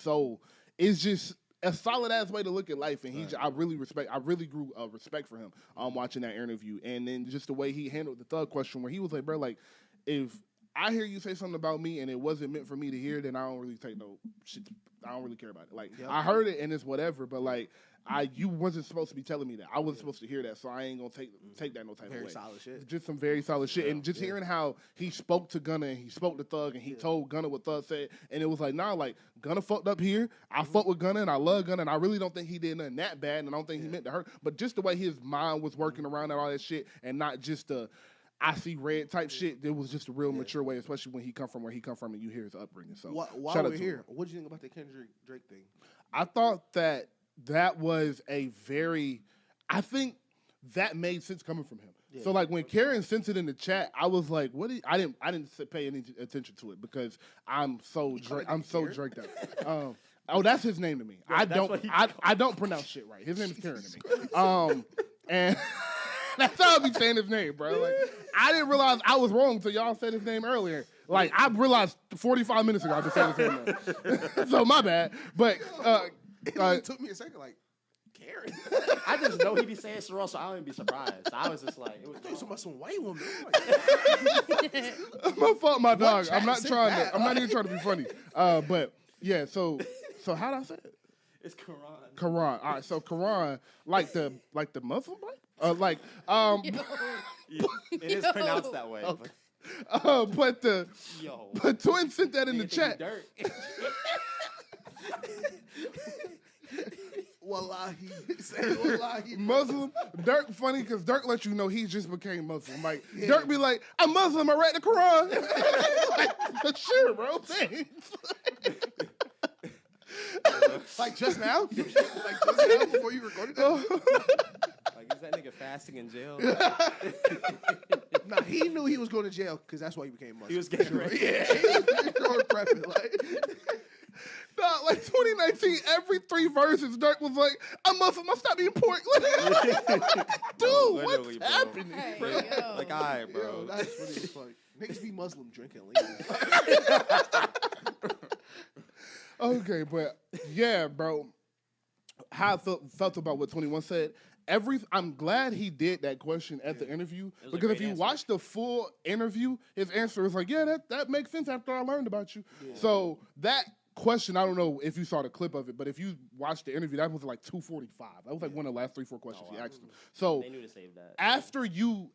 just a solid ass way to look at life. And I really grew respect for him watching that interview, and then just the way he handled the thug question, where he was like, bro, like if I hear you say something about me and it wasn't meant for me to hear, then I don't really take no shit. I don't really care about it. Like I heard it and it's whatever, but like you wasn't supposed to be telling me that. I wasn't supposed to hear that, so I ain't gonna take that no type of way. Very solid shit. Just some very solid shit, and just hearing how he spoke to Gunna and he spoke to Thug and he told Gunna what Thug said, and it was like, nah, like Gunna fucked up here. I fuck with Gunna and I love Gunna, and I really don't think he did nothing that bad, and I don't think he meant to hurt. But just the way his mind was working around all that shit, and not just the I see red type shit. It was just a real mature way, especially when he come from where he come from, and you hear his upbringing. So while we're here, what do you think about the Kendrick Drake thing? I thought that was a very, I think that made sense coming from him. Yeah. So like when Karen sent it in the chat, I was like, I didn't pay any attention to it because I'm so draked out. Oh, that's his name to me. Yeah, I don't pronounce shit right. His name is Karen to me. And that's how I be saying his name, bro. Like I didn't realize I was wrong until y'all said his name earlier. Like I realized 45 minutes ago I just said his name. So my bad. But it took me a second, like, Karen. I just know he be saying Sorrel, so I wouldn't be surprised. I was just like, it was talking about some white woman. My fault, my dog. I'm not even trying to be funny. But yeah, so how'd I say it? It's Quran. Quran. All right, so Quran, like the Muslim Bible? It is pronounced that way. Okay. But Twin sent that in the chat. Wallahi. Wallahi. Muslim. Dirk funny because Dirk let you know he just became Muslim. Like Dirk be like, I'm Muslim, I read the Quran. Like, sure, bro. Thanks. Like just now? Before you recorded that? Like, is that nigga fasting in jail? Nah, he knew he was going to jail because that's why he became Muslim. He was getting ready. Yeah, he was prepping. Nah, like 2019, every 3 verses, Dirk was like, I'm Muslim, I stop eating pork. Dude, what's happening? Hey, bro? yo. Like, all right, bro. Yo, that's funny as fuck. Niggas be Muslim drinking lean. Okay, but yeah, bro. How I felt about what 21 said. I'm glad he did that question at the interview, because if you watch the full interview, his answer is like, yeah, that makes sense after I learned about you. Yeah. So that question, I don't know if you saw the clip of it, but if you watched the interview, that was like 2:45. That was like one of the last 3-4 questions he asked him. So they knew to save that. After you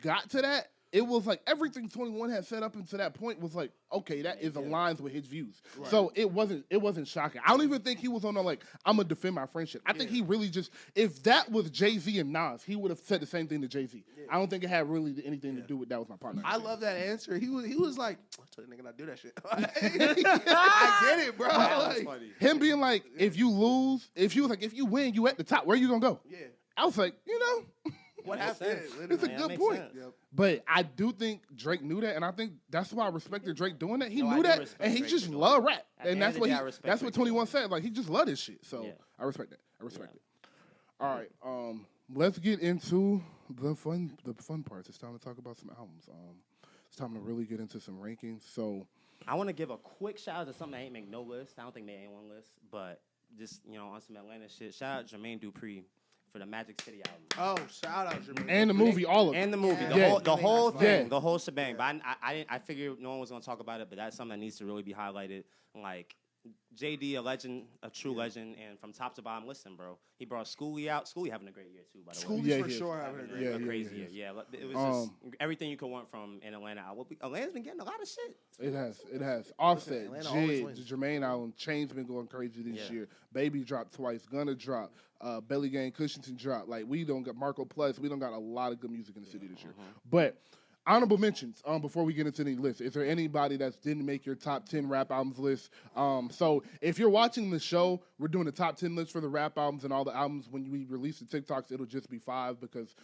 got to that, it was like everything 21 had set up until that point was like, okay, that is aligns with his views. Right. So it wasn't shocking. I don't even think he was on like, I'm gonna defend my friendship. I think he really just, if that was Jay-Z and Nas, he would have said the same thing to Jay-Z. Yeah. I don't think it had really anything to do with that was my partner. I love that answer. He was like, I told the nigga not do that shit. I get it, bro. That's funny. Him being like, if you win, you at the top. Where you gonna go? Yeah. I was like, what happened? It's a good point. Yep. But I do think Drake knew that, and I think that's why I respected Drake doing that. He knew that, and he just loved rap. And that's what 21 said. Like, he just loved this shit. So I respect that. I respect it. All right. Let's get into the fun parts. It's time to talk about some albums. It's time to really get into some rankings. So I want to give a quick shout out to something that ain't make no list. I don't think they ain't one list, but just, on some Atlanta shit. Shout out Jermaine Dupri for the Magic City album. Oh, shout out Jermaine. And the movie, all of it. And the movie, the whole thing, the whole shebang. But I figured no one was gonna talk about it, but that's something that needs to really be highlighted. Like, JD, a legend, a true legend, and from top to bottom, listen, bro. He brought Schoolie out. Schoolie having a great year too, by the way. Schoolie's for sure having a great year. Crazy year. Yeah, it was just everything you could want from an Atlanta album. Atlanta's been getting a lot of shit. It has. Offset, Jid, Jermaine album, Chain's been going crazy this year. Baby dropped twice. Gunna dropped. Belly Gang, Cushington dropped. Like, we don't got Marco Plus. We don't got a lot of good music in the city this year. But honorable mentions, before we get into any list. Is there anybody that didn't make your top 10 rap albums list? So if you're watching the show, we're doing the top 10 list for the rap albums and all the albums. When we release the TikToks, it'll just be 5 because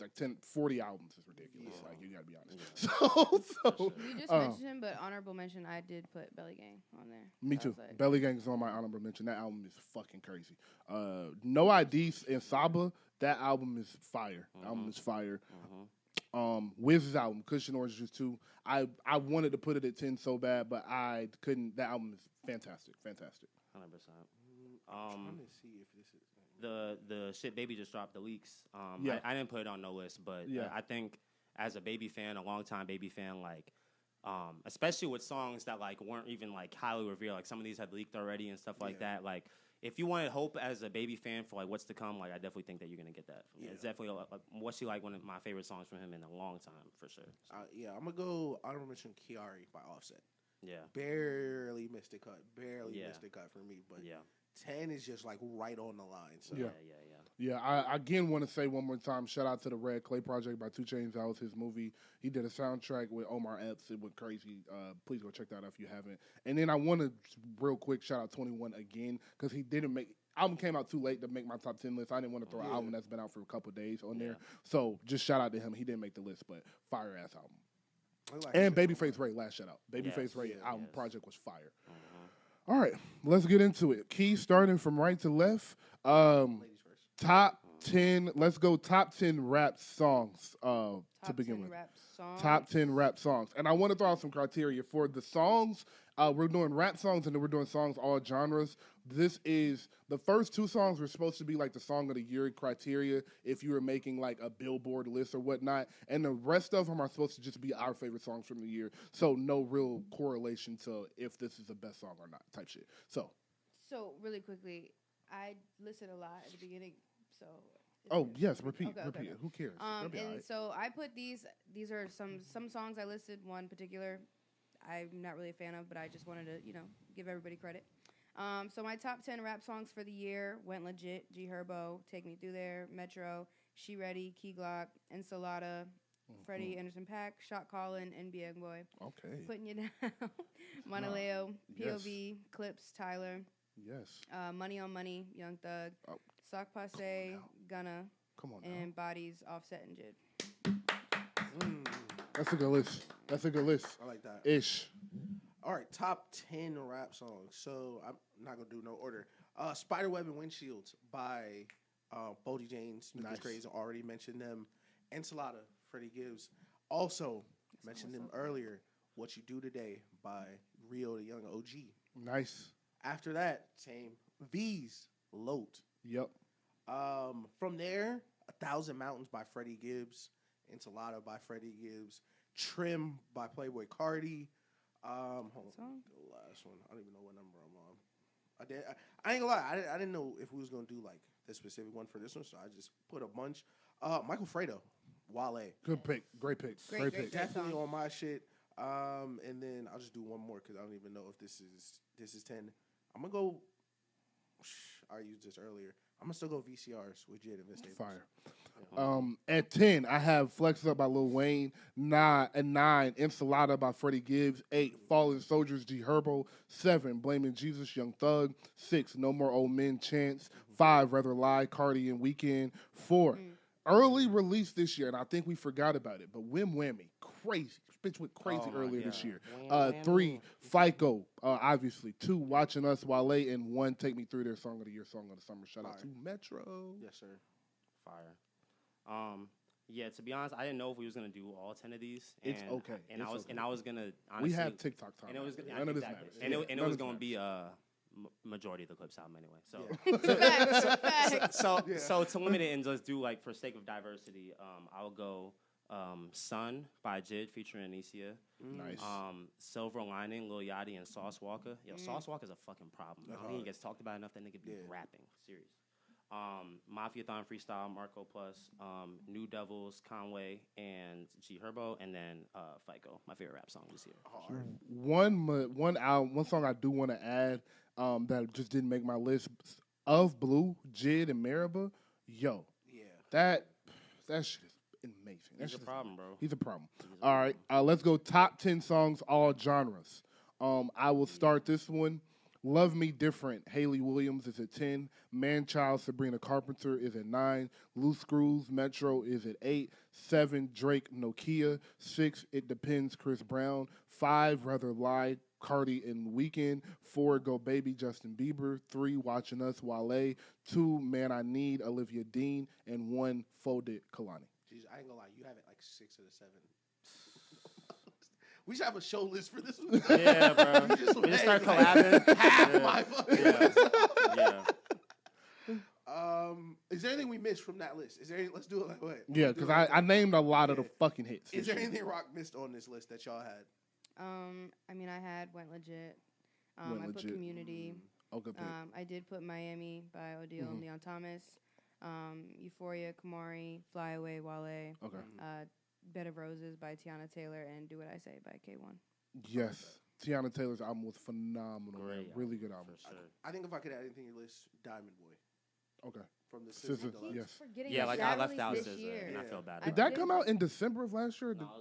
like 10, 40 albums is ridiculous. Yeah. Like, you gotta be honest. Yeah. So You just mentioned him, but honorable mention, I did put Belly Gang on there. me So I too. was like, Belly Gang is on my honorable mention. That album is fucking crazy. No IDs and Saba. That album is fire. Album is fire. Wiz's album, Cushion Orange Juice 2. I wanted to put it at 10 so bad, but I couldn't. That album is fantastic. Fantastic. 100%. I'm trying to see if this is. The shit Baby just dropped, the leaks. Yeah. I didn't put it on no list, but Yeah. I think as a Baby fan, a longtime Baby fan, like, especially with songs that like weren't even like highly revered, like some of these had leaked already and stuff like that. Like, if you wanted hope as a Baby fan for like what's to come, like I definitely think that you're gonna get that. From him. It's definitely what's she like one of my favorite songs from him in a long time for sure. So, Yeah, I'm gonna go honorable mention Kiari by Offset. yeah. Barely missed a cut. Barely missed a cut for me, but Yeah. 10 is just like right on the line. So Yeah. Yeah. I again want to say one more time, shout out to the Red Clay Project by 2 Chainz. That was his movie. He did a soundtrack with Omar Epps. It went crazy. Please go check that out if you haven't. And then I want to real quick shout out 21 again because he didn't make. Album came out too late to make my top 10 list. I didn't want to throw an album that's been out for a couple of days on there. So just shout out to him. He didn't make the list, but fire ass album. And Babyface Ray, last shout out. Babyface Ray album project was fire. All right, let's get into it. Key starting from right to left. ladies first. Top 10. Let's go top 10 rap songs to begin with. Rap songs. Top 10 rap songs. And I want to throw out some criteria for the songs. We're doing rap songs and then we're doing songs all genres. This is the first 2 songs were supposed to be like the song of the year criteria if you were making like a Billboard list or whatnot. And the rest of them are supposed to just be our favorite songs from the year. So no real correlation to if this is the best song or not type shit. So really quickly, I listed a lot at the beginning, so. oh yes, repeat. Okay. Who cares? They'll be all right. So I put these are some songs I listed, one particular I'm not really a fan of, but I just wanted to, give everybody credit. So my top 10 rap songs for the year went legit. G Herbo, Take Me Through There, Metro, She Ready, Key Glock, Ensalada, Freddie Anderson .Paak, Shot Callin, NBA Boy. Okay. Putting You Down, Monaleo, POV, Clips, Tyler. Yes. Money on Money, Young Thug, Sock Passe, Gunna, Come on now. and Bodies, Offset, and Jid. That's a good list. I like that. Ish. All right, top 10 rap songs. So I'm not gonna do no order. Spiderweb and Windshields by Bodie James. Nice. Crazy. Already mentioned them. Ensalada, Freddie Gibbs. Also mentioned them earlier. What You Do Today by Rio the Young OG. Nice. After that, same V's Loat. Yep. From there, 1,000 Mountains by Freddie Gibbs. Ensalada by Freddie Gibbs. Trim by Playboy Cardi. Hold on, the last one. I don't even know what number I'm on. I ain't gonna lie. I didn't know if we was gonna do like this specific one for this one, so I just put a bunch. Michael Fredo, Wale. Good pick. Great pick. Great pick. Definitely on my shit. And then I'll just do one more because I don't even know if this is 10. I'm gonna go. I used this earlier. I'm gonna still go VCRs with Jid and Vince Staples. Fire. At 10, I have Flex Up by Lil Wayne. 9, Ensalada by Freddie Gibbs. 8, Fallen Soldiers, G Herbo. 7, Blaming Jesus, Young Thug. 6, No More Old Men, Chance. 5, Rather Lie, Cardi and Weekend. 4, early release this year, and I think we forgot about it, but Wham Whammy, crazy. Bitch went crazy earlier this year. 3, FICO, obviously. 2, Watching Us, Wale, and 1, Take Me Through Their Song of the Year, Song of the Summer. Shout out to Metro. Yes, sir. Fire. Yeah, to be honest, I didn't know if we was gonna do all 10 of these. It's okay. And I was gonna honestly. We have TikTok time. And it was none of this matters. And it was gonna be majority of the clips album anyway. So to limit it and just do like for sake of diversity, I'll go Sun by Jid featuring Anicia. Nice. Silver Lining, Lil Yachty and Sauce Walker. Yo, Sauce Walker's a fucking problem. I don't think he gets talked about enough. That nigga be rapping. Serious. Mafiathon Freestyle, Marco Plus, New Devils, Conway, and G Herbo, and then FICO, my favorite rap song this year. One song I do want to add that just didn't make my list of Blue, Jid, and Maribel. Yo, that shit is amazing. He's a problem, bro. He's a problem. All right, let's go top 10 songs, all genres. I will start this one Love Me Different, Haley Williams is at 10. Man-Child, Sabrina Carpenter is at 9. Loose Screws, Metro is at 8. 7, Drake, Nokia. 6, It Depends, Chris Brown. 5, Rather Lie, Cardi and Weekend. 4, Go Baby, Justin Bieber. 3, Watching Us, Wale. 2, Man I Need, Olivia Dean. And 1, Folded, Kalani. Jeez, I ain't gonna lie, you have it like 6 of the 7. We should have a show list for this one. Yeah, bro. We just start collabing. Half Yeah. my fucking Yeah. list. Yeah. Is there anything we missed from that list? Is there any, let's do it like what? Yeah, because I named a lot of the fucking hits. Is there anything Rock missed on this list that y'all had? I mean, I had Went Legit. Went I put Legit. Community. Oh, good pick. I did put Miami by Odile and Leon Thomas. Euphoria, Kamari, Fly Away, Wale. Okay. Bed of Roses by Tiana Taylor, and Do What I Say by K1. Yes. Tiana Taylor's album was phenomenal. Great Man. Really good album. For sure. I think if I could add anything to your list, Diamond Boy Okay. from the SZA, SZA Deluxe. yes. Forgetting Yeah, that like that I left out released SZA, this year. and I Yeah. feel bad. I Did about that did. come out in December of last year? No,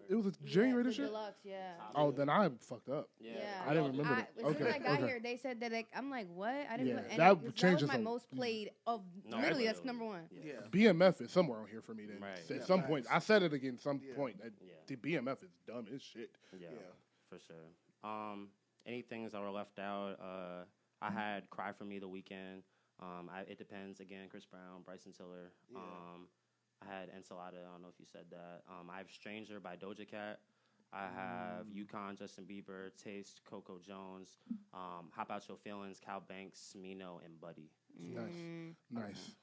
It was January this the year? Deluxe, yeah. Oh, then I fucked up. Yeah. I didn't remember that. As soon as Okay, I got okay. here, they said that I'm like, what? I didn't. Yeah, put, and that it, 'cause changes that was my a- most played of. No, literally, that's literally. number one. Yeah. BMF is somewhere on here for me then. Right. At Yeah, some facts. point. I said it again some Yeah. point. Yeah. The BMF is dumb as shit. Yeah, Yeah. for sure. Any things that were left out? I had "Cry for Me" the weekend. It depends again. Chris Brown, Bryson Tiller. Yeah. I had Ensalada. I don't know if you said that. I have "Stranger" by Doja Cat. I have UConn, Justin Bieber, Taste, Coco Jones. How About Your Feelings, Cal Banks, Mino, and Buddy. Mm. Nice.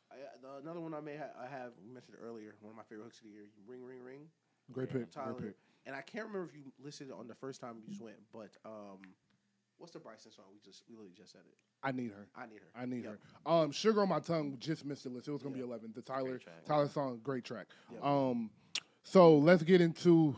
Another one I have we mentioned earlier. One of my favorite hooks of the year. Ring, ring, ring. Great Yeah. pick. Tyler. Great pick. And I can't remember if you listened on the first time you just went, but what's the Bryson song? We literally just said it. I need her. I need her. I need Yep. her. Sugar on My Tongue just missed the list. It was gonna be Yeah. 11. The Great track. Tyler song, great track. Yep. So let's get into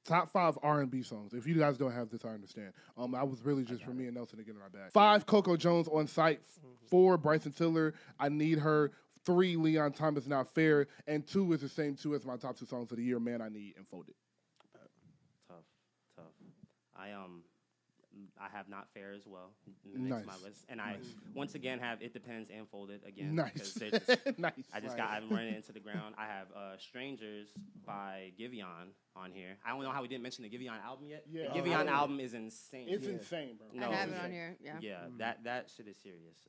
top 5 R&B songs. If you guys don't have this, I understand. I was really just for me and Nelson to get in our bag. 5, Coco Jones on Sight. 4, Bryson Tiller, I Need Her. 3, Leon Thomas, Not Fair. And 2 is the same 2 as my top 2 songs of the year, Man I Need and Folded. Tough. I have Not Fair as well next to my Nice. list, and I once again have It Depends and Folded again. Nice. because they're just- Nice. I'm running it into the ground. I have Strangers by Giveon on here. I don't know how we didn't mention the Giveon album yet. Yeah. The Giveon album is insane. It's insane, bro. No, I have it's it on insane. here. Yeah. Yeah, that shit is serious.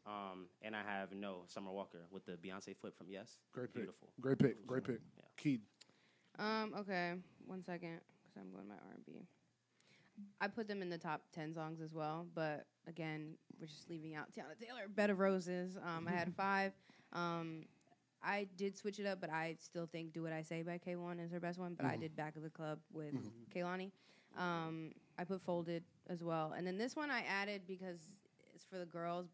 And I have Summer Walker with the Beyonce flip from Yes. Great pick. Beautiful. Great pick. Great pick. Yeah. Keed. Okay. 1 second, because I'm going to my R&B. I put them in the top 10 songs as well, but again, we're just leaving out Tiana Taylor, Bed of Roses. I had 5. I did switch it up, but I still think Do What I Say by K1 is her best one, but I did Back of the Club with Kehlani. I put Folded as well. And then this one I added because it's for the girls,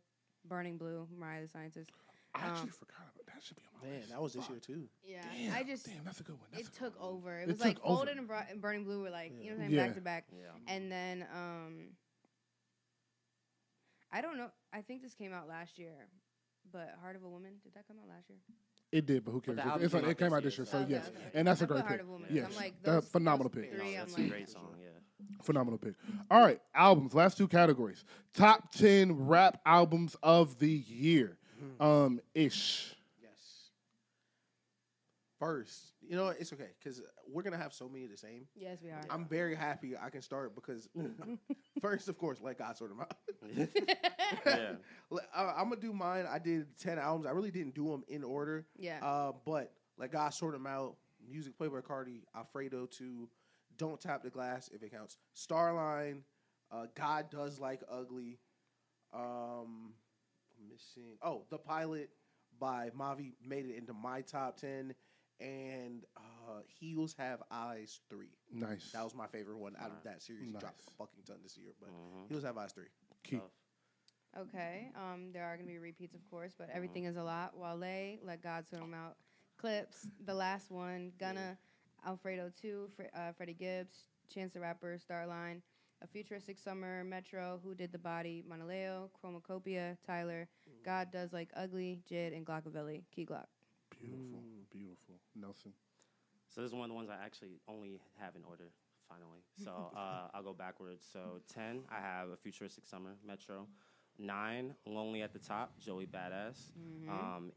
Burning Blue, Mariah the Scientist. I actually forgot about that. Should be on my Man, list. that was this Fuck. year too. Yeah, Damn, I just damn, that's a good one. That's it a good took one. over. It It was like took over. Folded and Burning Blue were like, you know what I'm saying, Yeah. back to back. Yeah. And then I don't know. I think this came out last year, but Heart of a Woman, did that come out last year? It did, but who cares? the album It came came out out this this year, year, so Okay, yes. okay. And that's I a great put Heart pick. of a Woman. Yes, I'm like, that's those phenomenal three, pick. No, I'm that's like, a great song. Yeah. Phenomenal pick. All right, albums. Last 2 categories. Top 10 rap albums of the year. Ish. Yes. First, it's okay because we're gonna have so many of the same. yes, we are. I'm very happy I can start because first, of course, let God sort them out. Yeah. I'm gonna do mine. I did 10 albums. I really didn't do them in order. Yeah. But let God sort them out. Music played by Cardi. Alfredo 2. Don't Tap the Glass if it counts. Starline. God Does Like Ugly. I'm missing. Oh, The Pilot by Mavi made it into my top 10. And Heels Have Eyes 3. Nice. That was my favorite one out of that series. He Nice. dropped a fucking ton this year, but Heels Have Eyes 3. Keith. Okay. There are going to be repeats, of course, but Everything Is a Lot. Wale, Let God Sort 'Em Out. Clips, The Last One. Gunna, Alfredo 2, Freddie Gibbs, Chance the Rapper, Starline. A Futuristic Summer, Metro, Who Did the Body, Monaleo, Chromacopia, Tyler, God Does Like Ugly, Jid, and Glockavelli, Key Glock. Beautiful. Beautiful. Nelson. So this is one of the ones I actually only have in order. finally. So I'll go backwards. So 10, I have A Futuristic Summer, Metro. 9, Lonely at the Top, Joey Badass.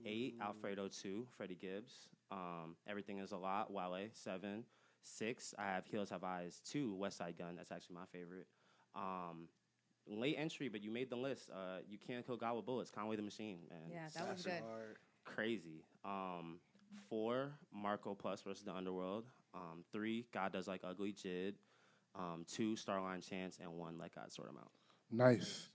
8, Alfredo 2, Freddie Gibbs. Everything is a Lot, Wale, 7. 6, I have Heels Have Eyes 2, West Side Gun. That's actually my favorite. Late entry, but you made the list. You Can't Kill God with Bullets, Conway the Machine, man. Yeah, that was good. Crazy. 4, Marco Plus versus the Underworld. 3, God Does Like Ugly, Jid. 2, Starline Chance, and 1, Let God Sort 'Em Out. Nice.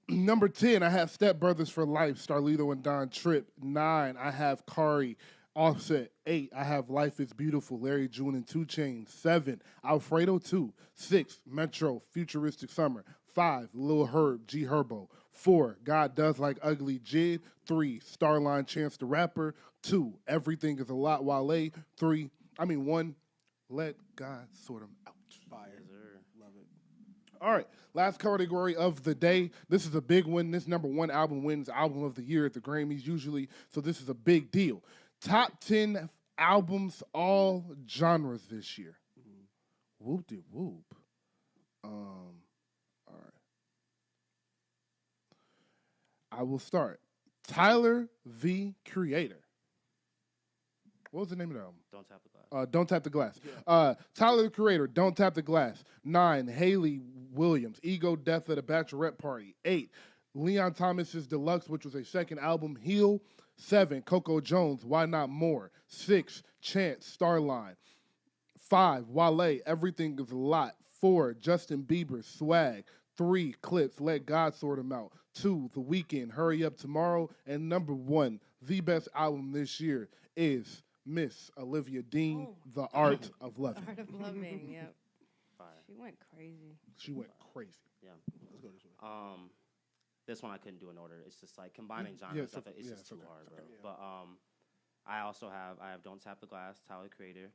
Number 10, I have Step Brothers for Life, Starlito and Don Tripp. 9, I have Kari, Offset. 8, I have Life is Beautiful, Larry June and 2 Chainz. 7, Alfredo 2. 6, Metro, Futuristic Summer. 5, Lil Herb, G Herbo. 4, God Does Like Ugly, Jid. 3, Starline Chance the Rapper. 2, Everything is a Lot, Wale. 1, Let God Sort 'Em Out. Fire. Yes, sir. Love it. All right, last category of the day. This is a big one. This #1 album wins Album of the Year at the Grammys usually, so this is a big deal. Top 10 albums, all genres this year. Whoop-de-whoop. All right. I will start. Tyler, the Creator. What was the name of the album? Don't Tap the Glass. Don't Tap the Glass. Tyler, the Creator, Don't Tap the Glass. 9, Haley Williams, Ego, Death at a Bachelorette Party. 8, Leon Thomas's Deluxe, which was a second album, Heal. 7, Coco Jones, Why Not More. 6, Chance, Starline. 5, Wale, Everything is a Lot. 4, Justin Bieber, Swag. 3, Clips, Let God Sort 'Em Out. 2, The Weeknd, Hurry Up Tomorrow. And #1, the best album this year is Miss Olivia Dean, The Art of Loving. Art of Loving, yep. Fire. She went crazy. She went crazy. Yeah. Let's go this way. This one I couldn't do in order. It's just like combining genres Yeah, and stuff. It's just too okay. hard, bro. Yeah. But I also have Don't Tap the Glass, Tyler the Creator,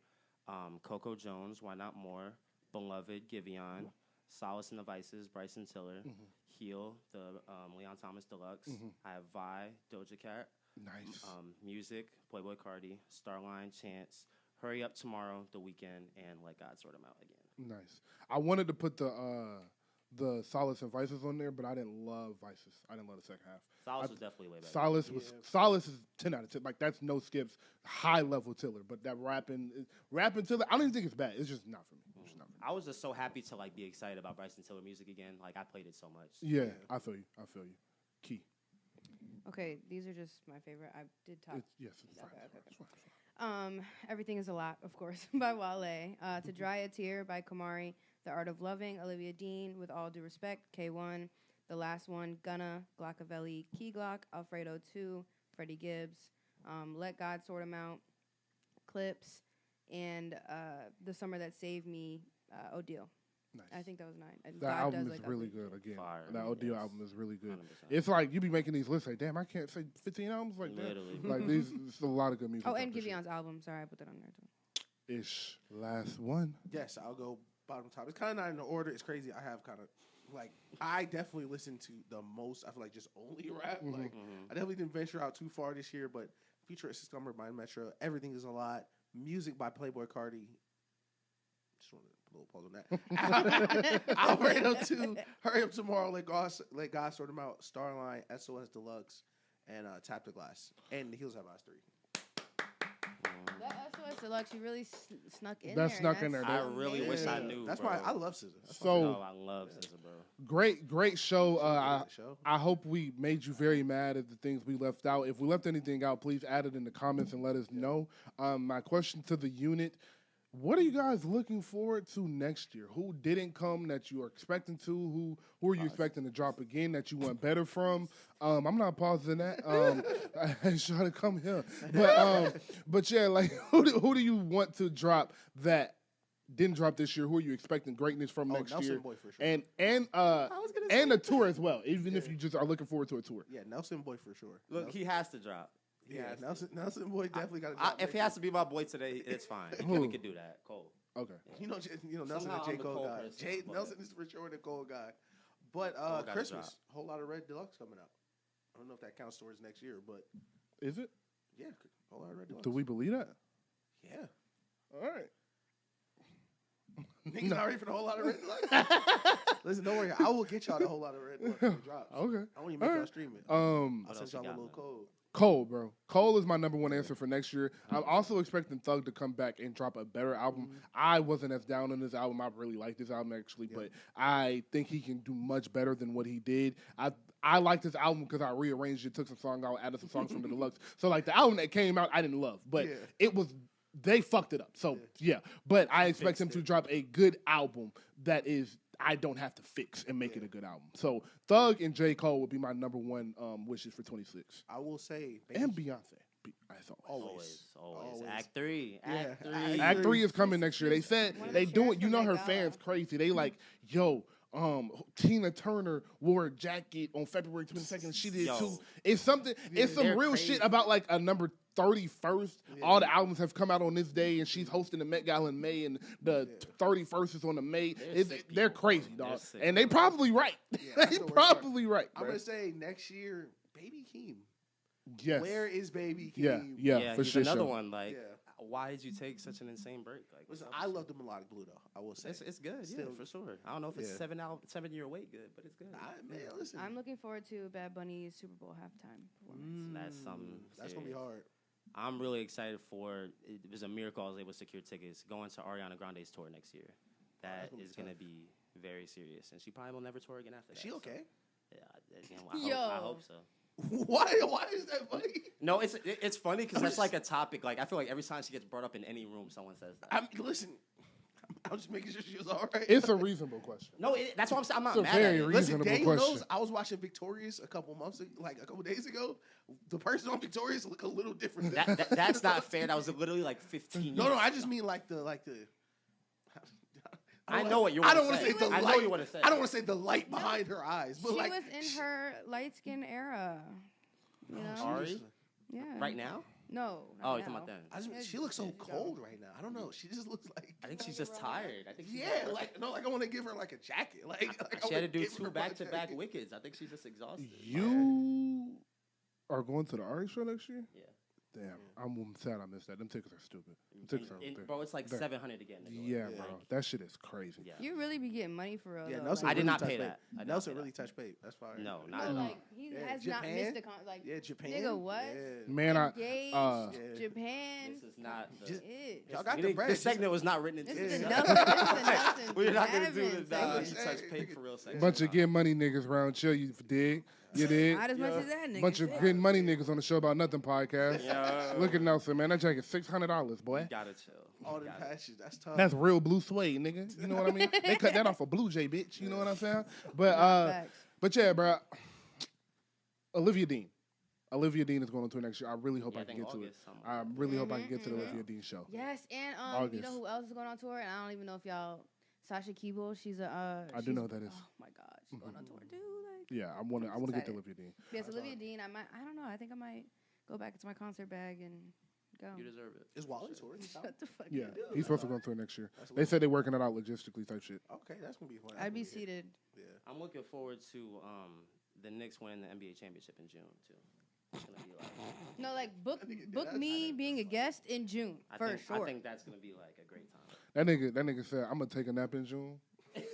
Coco Jones, Why Not More, Beloved, Giveon, Solace in the Vices, Bryson Tiller, Heal, the Leon Thomas Deluxe. I have Vi, Doja Cat, Nice. Music, Playboy Cardi, Starline, Chance, Hurry Up Tomorrow, The Weeknd, and Let God Sort 'Em Out again. Nice. I wanted to put the Solace and Vices on there, but I didn't love Vices. I didn't love the second half. Solace was definitely way better. Solace is 10 out of 10. Like that's no skips, high level Tiller. But that rapping Tiller, I don't even think it's bad. It's just not for me. It's just not for me. I was just so happy to like be excited about Bryson Tiller music again. Like I played it so much. Yeah, I feel you. Key. Okay, these are just my favorite. I did top. Yes. It's fine. Okay. It's fine. Everything is a Lot, of course, by Wale. To Dry a Tear by Kamari. The Art of Loving, Olivia Dean. With All Due Respect, K1. The Last One, Gunna, Glockavelli, Key Glock, Alfredo 2, Freddie Gibbs. Let God Sort 'Em Out, Clips, and The Summer That Saved Me, Odile. Nice. I think that was 9. And That God album Does is Like really Ugly. good. Again, Fire. that ODO Yes. album is really good. 100%. It's like you be making these lists like, damn, I can't say 15 albums like that. Literally. Like these, it's a lot of good music. Oh, out and this year. Giveon's album. Sorry, I put that on there too. Ish. Last one. Yes, I'll go bottom top. It's kind of not in the order. It's crazy. I have kind of like I definitely listen to the most. I feel like just only rap. Like I definitely didn't venture out too far this year, but Futuristic Summer by Metro, Everything is a Lot, Music by Playboy Cardi. Just want to put a little pause on that. Alfredo 2, Hurry Up Tomorrow, Let God Sort 'Em Out, Starline, SOS Deluxe, and Tap the Glass, and the Heels Have Eyes 3. That SOS Deluxe, you really snuck in That there. snuck and in there, that's I really wish I knew. That's bro. why I love SZA. That's So- No, I love SZA, bro. Great show. my show. I hope we made you very mad at the things we left out. If we left anything out, please add it in the comments and let us know. My question to the unit: what are you guys looking forward to next year? Who didn't come that you are expecting to? Who are you expecting to drop again that you want better from? I'm not pausing that. I ain't trying to come here, but yeah, like who do you want to drop that didn't drop this year? Who are you expecting greatness from next Nelson year? Boy for sure. And was gonna and a tour as well. Even if you just are looking forward to a tour. Yeah, Nelson Boy for sure. Look, Nelson, he has to drop. yeah, Nelson Boy definitely got to drop. If he has to be my boy today, it's fine. Who? We could do that. Cole. Okay. Nelson Somehow is J. I'm the Cole Cole guy. person, but- Nelson is for sure the Cole guy. But gotta Christmas, drop. whole lot of Red Deluxe coming out. I don't know if that counts towards next year, but Is it? yeah, whole lot of Red Deluxe. Do we believe that? Yeah. All right. Niggas not ready for the whole lot of red deluxe. Listen, don't worry. I will get y'all the whole lot of red deluxe when it drops. Okay. I want you to make y'all stream it. What I'll send y'all a little code. Cole, bro. Cole is my number one answer for next year. I'm also expecting Thug to come back and drop a better album. I wasn't as down on this album. I really like this album, actually, but I think he can do much better than what he did. I like this album because I rearranged it, took some songs out, added some songs from the deluxe. So, like, the album that came out, I didn't love, but it was, they fucked it up. So, yeah. But I expect him to drop a good album that is, I don't have to fix and make it a good album. So Thug and J. Cole would be my number one wishes for 26. I will say, and Beyonce. Always. Act 3. Yeah. Act 3 is coming next year. They said they doing. You know her fans crazy. They like, yo. Tina Turner wore a jacket on February 22nd. She did too. It's something. It's some real shit about like a number 31st. All the albums have come out on this day, and she's hosting the Met Gala in May, and the 31st is on the May. They're crazy, dog, and they probably right. They probably right. I'm gonna say next year, Baby Keem. Yes. Where is Baby Keem? Yeah, for he's sure. Another one. Like, why did you take such an insane break? Like, listen, I love the melodic blue though. I will say it's good. Still, for sure. I don't know if it's 7-year wait good, but it's good. Listen, I'm looking forward to Bad Bunny's Super Bowl halftime performance. That's something. That's gonna be hard. I'm really excited for. It was a miracle I was able to secure tickets going to Ariana Grande's tour next year. That is gonna be very serious, and she probably will never tour again after that. She okay? Yeah, I hope so. Why is that funny? No, it's funny because that's like a topic. Like I feel like every time she gets brought up in any room, someone says that. Listen, I'm just making sure she was all right. It's a reasonable question. No, that's what I'm saying. I'm not it's mad a very at it. reasonable Listen, Dave question. knows I was watching Victorious a couple days ago. The person on Victorious look a little different. That's not fair. That was literally like 15 years. No, I just mean like the. I know what you want to say. I don't want to say the light. I know you want to say. I don't want to say the light behind her eyes, but she like was in her light skin era. You know? Ari? Yeah. Right now? No. Oh, you're talking about then. she looks so cold right now. I don't know. She just looks like. I think she's just tired. I think. I want to give her like a jacket. Like she had to do 2 back-to-back wickets. I think she's just exhausted. You are going to the Ari show next year? Yeah. Damn, I'm sad I missed that. Them tickets are stupid. Bro, it's like 700 again. Yeah, bro, that shit is crazy. Yeah. You really be getting money for real. Yeah, though. Nelson I did really not touched pay Pape. that. Nelson really touched Pape. That's fire. No, not at all. Like he has not missed a like. Yeah, Japan. Nigga, what? Yeah. Man, Engaged, Japan. This is not. Y'all got the bread. This segment was not written into This is this. the Nelson. We're not gonna do Evans the segment. you touch Pape for real segment. bunch of get money niggas around chill. You dig? You did. Not as much as that nigga. Bunch of good money niggas on the Show About Nothing podcast. Yo. Look at Nelson, man. That jacket $600, boy. You gotta chill. All the passions. That's tough. That's real blue suede, nigga. You know what I mean? They cut that off a Blue Jay, bitch. You know what I'm saying? But yeah, bro. Olivia Dean. Olivia Dean is going on tour next year. I really hope I can get to it. I really hope I can get to the Olivia Dean show. Yes, and you know who else is going on tour? And I don't even know if y'all. Sasha Keeble, she's a. I do know who that is. Oh my God, she's going on tour too. Like, yeah, I want to get to Olivia Dean. Yes, Olivia Dean. I don't know. I think I might go back into my concert bag and go. You deserve it. Is Wally touring? Shut the fuck Yeah, up. he's supposed to go on tour next year. They said they're working it out logistically type shit. Okay, that's gonna be fun. I'd be seated. Yeah, I'm looking forward to the Knicks winning the NBA championship in June too. It's gonna be like No, like book me being a guest in June for sure. I think that's gonna be like a great time. That nigga said, I'm gonna take a nap in June, and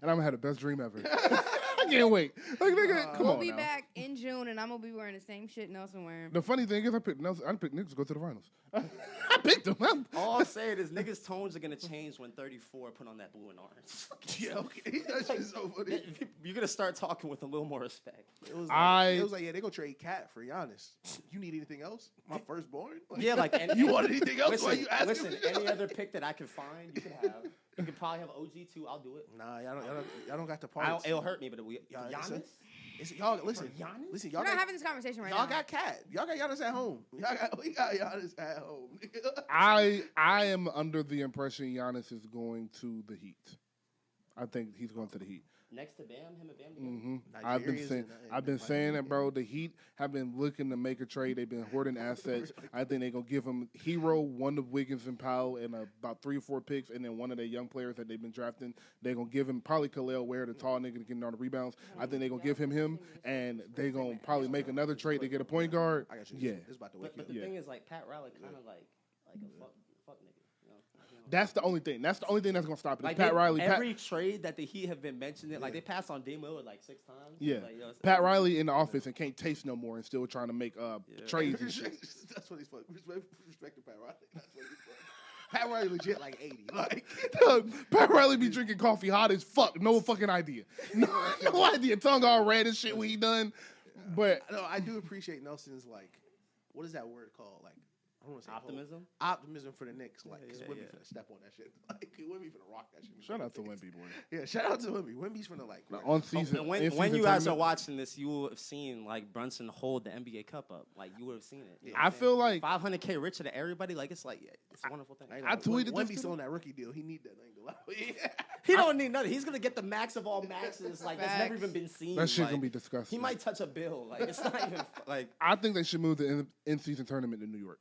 I'm gonna have the best dream ever. I can't wait. Like, nigga, come we'll on be now. back in June, and I'm gonna be wearing the same shit Nelson wearing. The funny thing is, I picked Knicks to go to the finals. I picked them. All I'm saying is niggas' tones are gonna change when 34 put on that blue and orange. yeah, okay. That's just so funny. You're gonna start talking with a little more respect. It was like, yeah, they gonna trade Cat for Giannis. You need anything else? My firstborn? Like, Yeah, like you want anything else? Why you asking listen, me? any other pick that I can find, you can have. You can probably have OG too. I'll do it. Nah, y'all don't got the parts. It'll hurt me, but Giannis. Y'all listen. Giannis? Listen, We're y'all not got, having this conversation right y'all now. got Cat. Y'all got Giannis at home. We got Giannis at home. I am under the impression Giannis is going to the Heat. I think he's going to the Heat. Next to Bam, him and Bam together? I've been saying that, bro. The Heat have been looking to make a trade. They've been hoarding assets. I think they're gonna give him Hero, one of Wiggins and Powell, and about 3 or 4 picks, and then one of their young players that they've been drafting. They're gonna give him probably Khalil Ware, the tall nigga getting all the rebounds. I think they're gonna give him, and they're gonna probably make another trade to get a point guard. I got you. Yeah. It's about to wake But you the up. thing is, like Pat Riley, kind of like a fuck nigga. That's the only thing. That's the only thing that's gonna stop it. Like Pat Riley. Every trade that the Heat have been mentioning, like they passed on Dame Lillard like 6 times. Yeah. Like, Pat Riley in the office and can't taste no more and still trying to make trades and shit. That's what he's fucking. Respect to Pat Riley. That's what he's fucking. Pat Riley legit like 80. Like Pat Riley be drinking coffee hot as fuck. No fucking idea. No idea. Tongue all red and shit when he done. But no, I do appreciate Nelson's like, what is that word called? Like, I don't want to say optimism. Optimism for the Knicks, like, because Yeah, Wemby yeah. finna step on that shit. Like, Wemby finna rock that shit. shout out to Wemby, boy. Yeah, shout out to Wemby. Wemby's finna like On season. And when in-season you guys are tournament. watching this, you will have seen like Brunson hold the NBA Cup up. Like you would have seen it. You know I what I'm feel like 500K richer to everybody. Like it's like it's a wonderful thing. I tweeted this Wemby's too. still on that rookie deal. He need that thing to lie. He don't need nothing. He's gonna get the max of all maxes. Like that's never even been seen. that shit like, gonna be disgusting. He might touch a bill. Like it's not even like. I think they should move the in-season tournament to New York,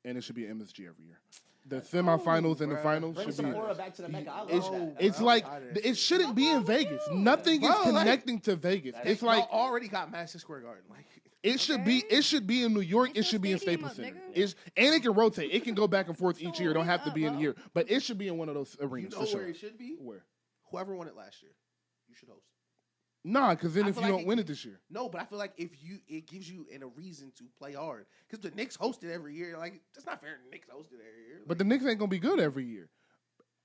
and it should be MSG every year. The semifinals and the bruh. Bring finals should be. Sephora back to the Mecca. I love It's, that. it's I'm like tired of that it shouldn't be in Vegas. Nothing is Bro, like- connecting to Vegas. It's Y'all like already got Madison Square Garden. Like, it should be. It should be in New York. Put It your should be in stadium Staples up, Center. nigga. And it can rotate. It can go back and forth each So year. It don't wake have to up, be in a bro. year, but it should be in one of those you arenas know for sure. where it should be? Where? Whoever won it last year, you should host. Nah, because then I if feel you like don't win it this year, No, but I feel like it gives you a reason to play hard. Because the Knicks host it every year. Like, that's not fair. The Knicks host it every year. but the Knicks ain't gonna be good every year.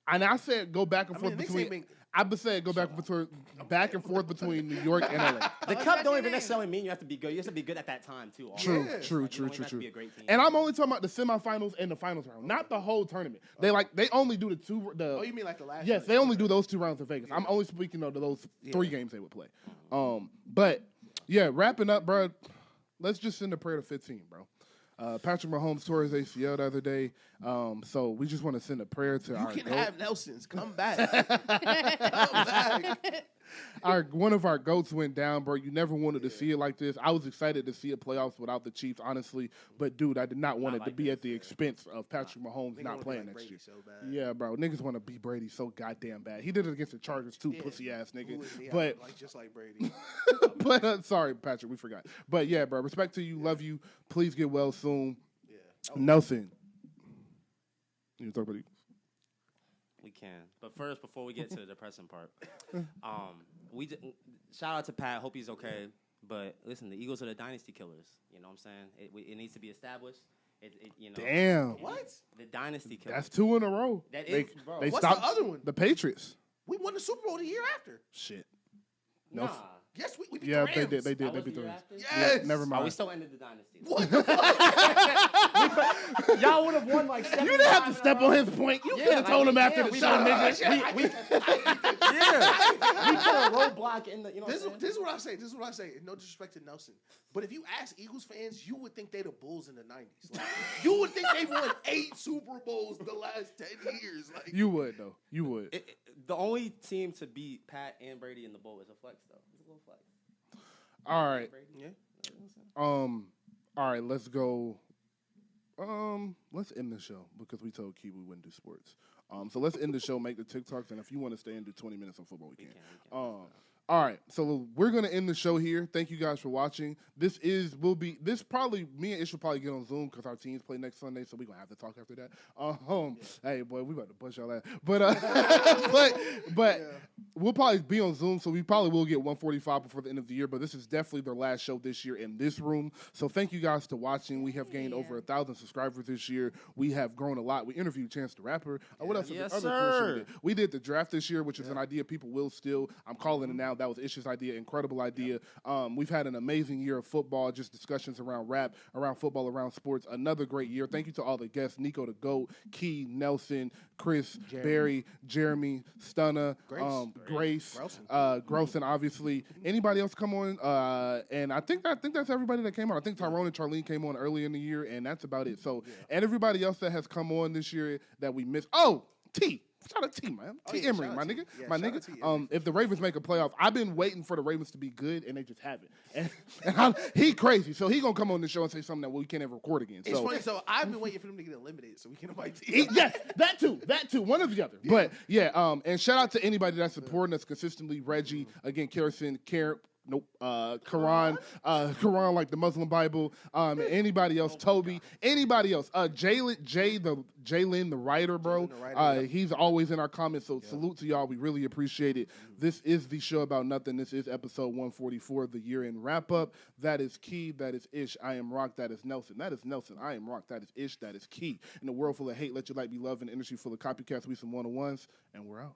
And I said go back and I mean, forth the Knicks between. ain't been- I would say go back and forth between New York and LA. The Oh, cup that's don't your even name. necessarily mean you have to be good. You have to be good at that time too. Also. True, Yeah. true, Like, you true, don't even true, have to true. be a great team. And I'm only talking about the semifinals and the finals round, not the whole tournament. They only do the two. Oh, you mean like the last Yes, one? they only do those 2 rounds in Vegas. I'm only speaking of those 3 games they would play. But yeah, wrapping up, bro. Let's just send a prayer to 15, bro. Patrick Mahomes tore his ACL the other day, so we just want to send a prayer to You our can GOAT. have Nelson's. Come back. Come back. One of our goats went down, bro. You never wanted to see it like this. I was excited to see a playoffs without the Chiefs, honestly. But dude, I did not want it to like be this, at the expense of Patrick Mahomes Nigga not wanna playing be like next Brady year. so bad. Yeah, bro. Niggas want to beat Brady so goddamn bad. He did it against the Chargers too, Yeah. pussy ass nigga. Blew his knee out, But like just like Brady. but sorry, Patrick, we forgot. But yeah, bro. Respect to you, love you. Please get well soon. Yeah. Nelson. You talk about it. We can, but first, before we get to the depressing part, shout out to Pat. Hope he's okay. But listen, the Eagles are the dynasty killers. You know what I'm saying? It needs to be established. You know. Damn. What? The dynasty killers. That's 2 in a row. That They, is, bro. they What's stopped the other one? the Patriots. We won the Super Bowl the year after. Shit. Nah. No. Yes, we beat Yeah, the Rams. they did. They That did. They was beat the the year Rams. after? Yes. Yeah, never Oh, mind. we still ended the dynasty. What the fuck? Y'all would have won like 7 You didn't have to step on his point. You could have told him after the show, nigga. We put a roadblock in the. You know This what I'm is, saying? this is what I say. This is what I say. No disrespect to Nelson, but if you ask Eagles fans, you would think they the Bulls in the '90s. Like, you would think they won 8 Super Bowls the last 10 years. Like, You would though. You would. The only team to beat Pat and Brady in the bowl is a flex, though. It's a little flex. All right. Brady. yeah. All right. Let's go. Let's end the show because we told Key we wouldn't do sports. So let's end the show. Make the TikToks, and if you want to stay and do 20 minutes on football, we can. All right, so we're gonna end the show here. Thank you guys for watching. This probably me and Ish will probably get on Zoom because our teams play next Sunday, so we're gonna have to talk after that. Hey boy, we about to push y'all that. But we'll probably be on Zoom, so we probably will get 145 before the end of the year. But this is definitely their last show this year in this room. So thank you guys for watching. We have gained over 1,000 subscribers this year. We have grown a lot. We interviewed Chance the Rapper. What else? Yes, Other cool shit we sir. did. We did the draft this year, which is an idea people will steal. I'm calling it now. That was Ish's idea. Incredible idea. We've had an amazing year of football, just discussions around rap, around football, around sports. Another great year. Thank you to all the guests, Nico the GOAT, Key, Nelson, Chris, Barry, Jeremy, Stunna, Grace, Grossen, obviously. Anybody else come on? And I think that's everybody that came on. I think Tyrone and Charlene came on early in the year, and that's about it. So, and everybody else that has come on this year that we missed. Oh, T. Shout out T, man. T Emery, my nigga. My nigga. If the Ravens make a playoff, I've been waiting for the Ravens to be good, and they just haven't. And he crazy, so he gonna come on the show and say something that we can't ever record again. It's funny. So I've been waiting for them to get eliminated so we can invite He- T. yes, that too, one or the other. But yeah, and shout out to anybody that's supporting us consistently. Reggie, again, Kerrison, Nope. Quran, Quran like the Muslim Bible. Anybody else? Toby. Anybody else? Jalen, the writer, bro. Jalen, the writer, He's always in our comments. So salute to y'all. We really appreciate it. This is the show about nothing. This is episode 144, the year-end wrap-up. That is Key. That is Ish. I am Rock. That is Nelson. That is Nelson. I am Rock. That is Ish. That is Key. In a world full of hate, let your light be love. In an industry full of copycats, we some one-on-ones, and we're out.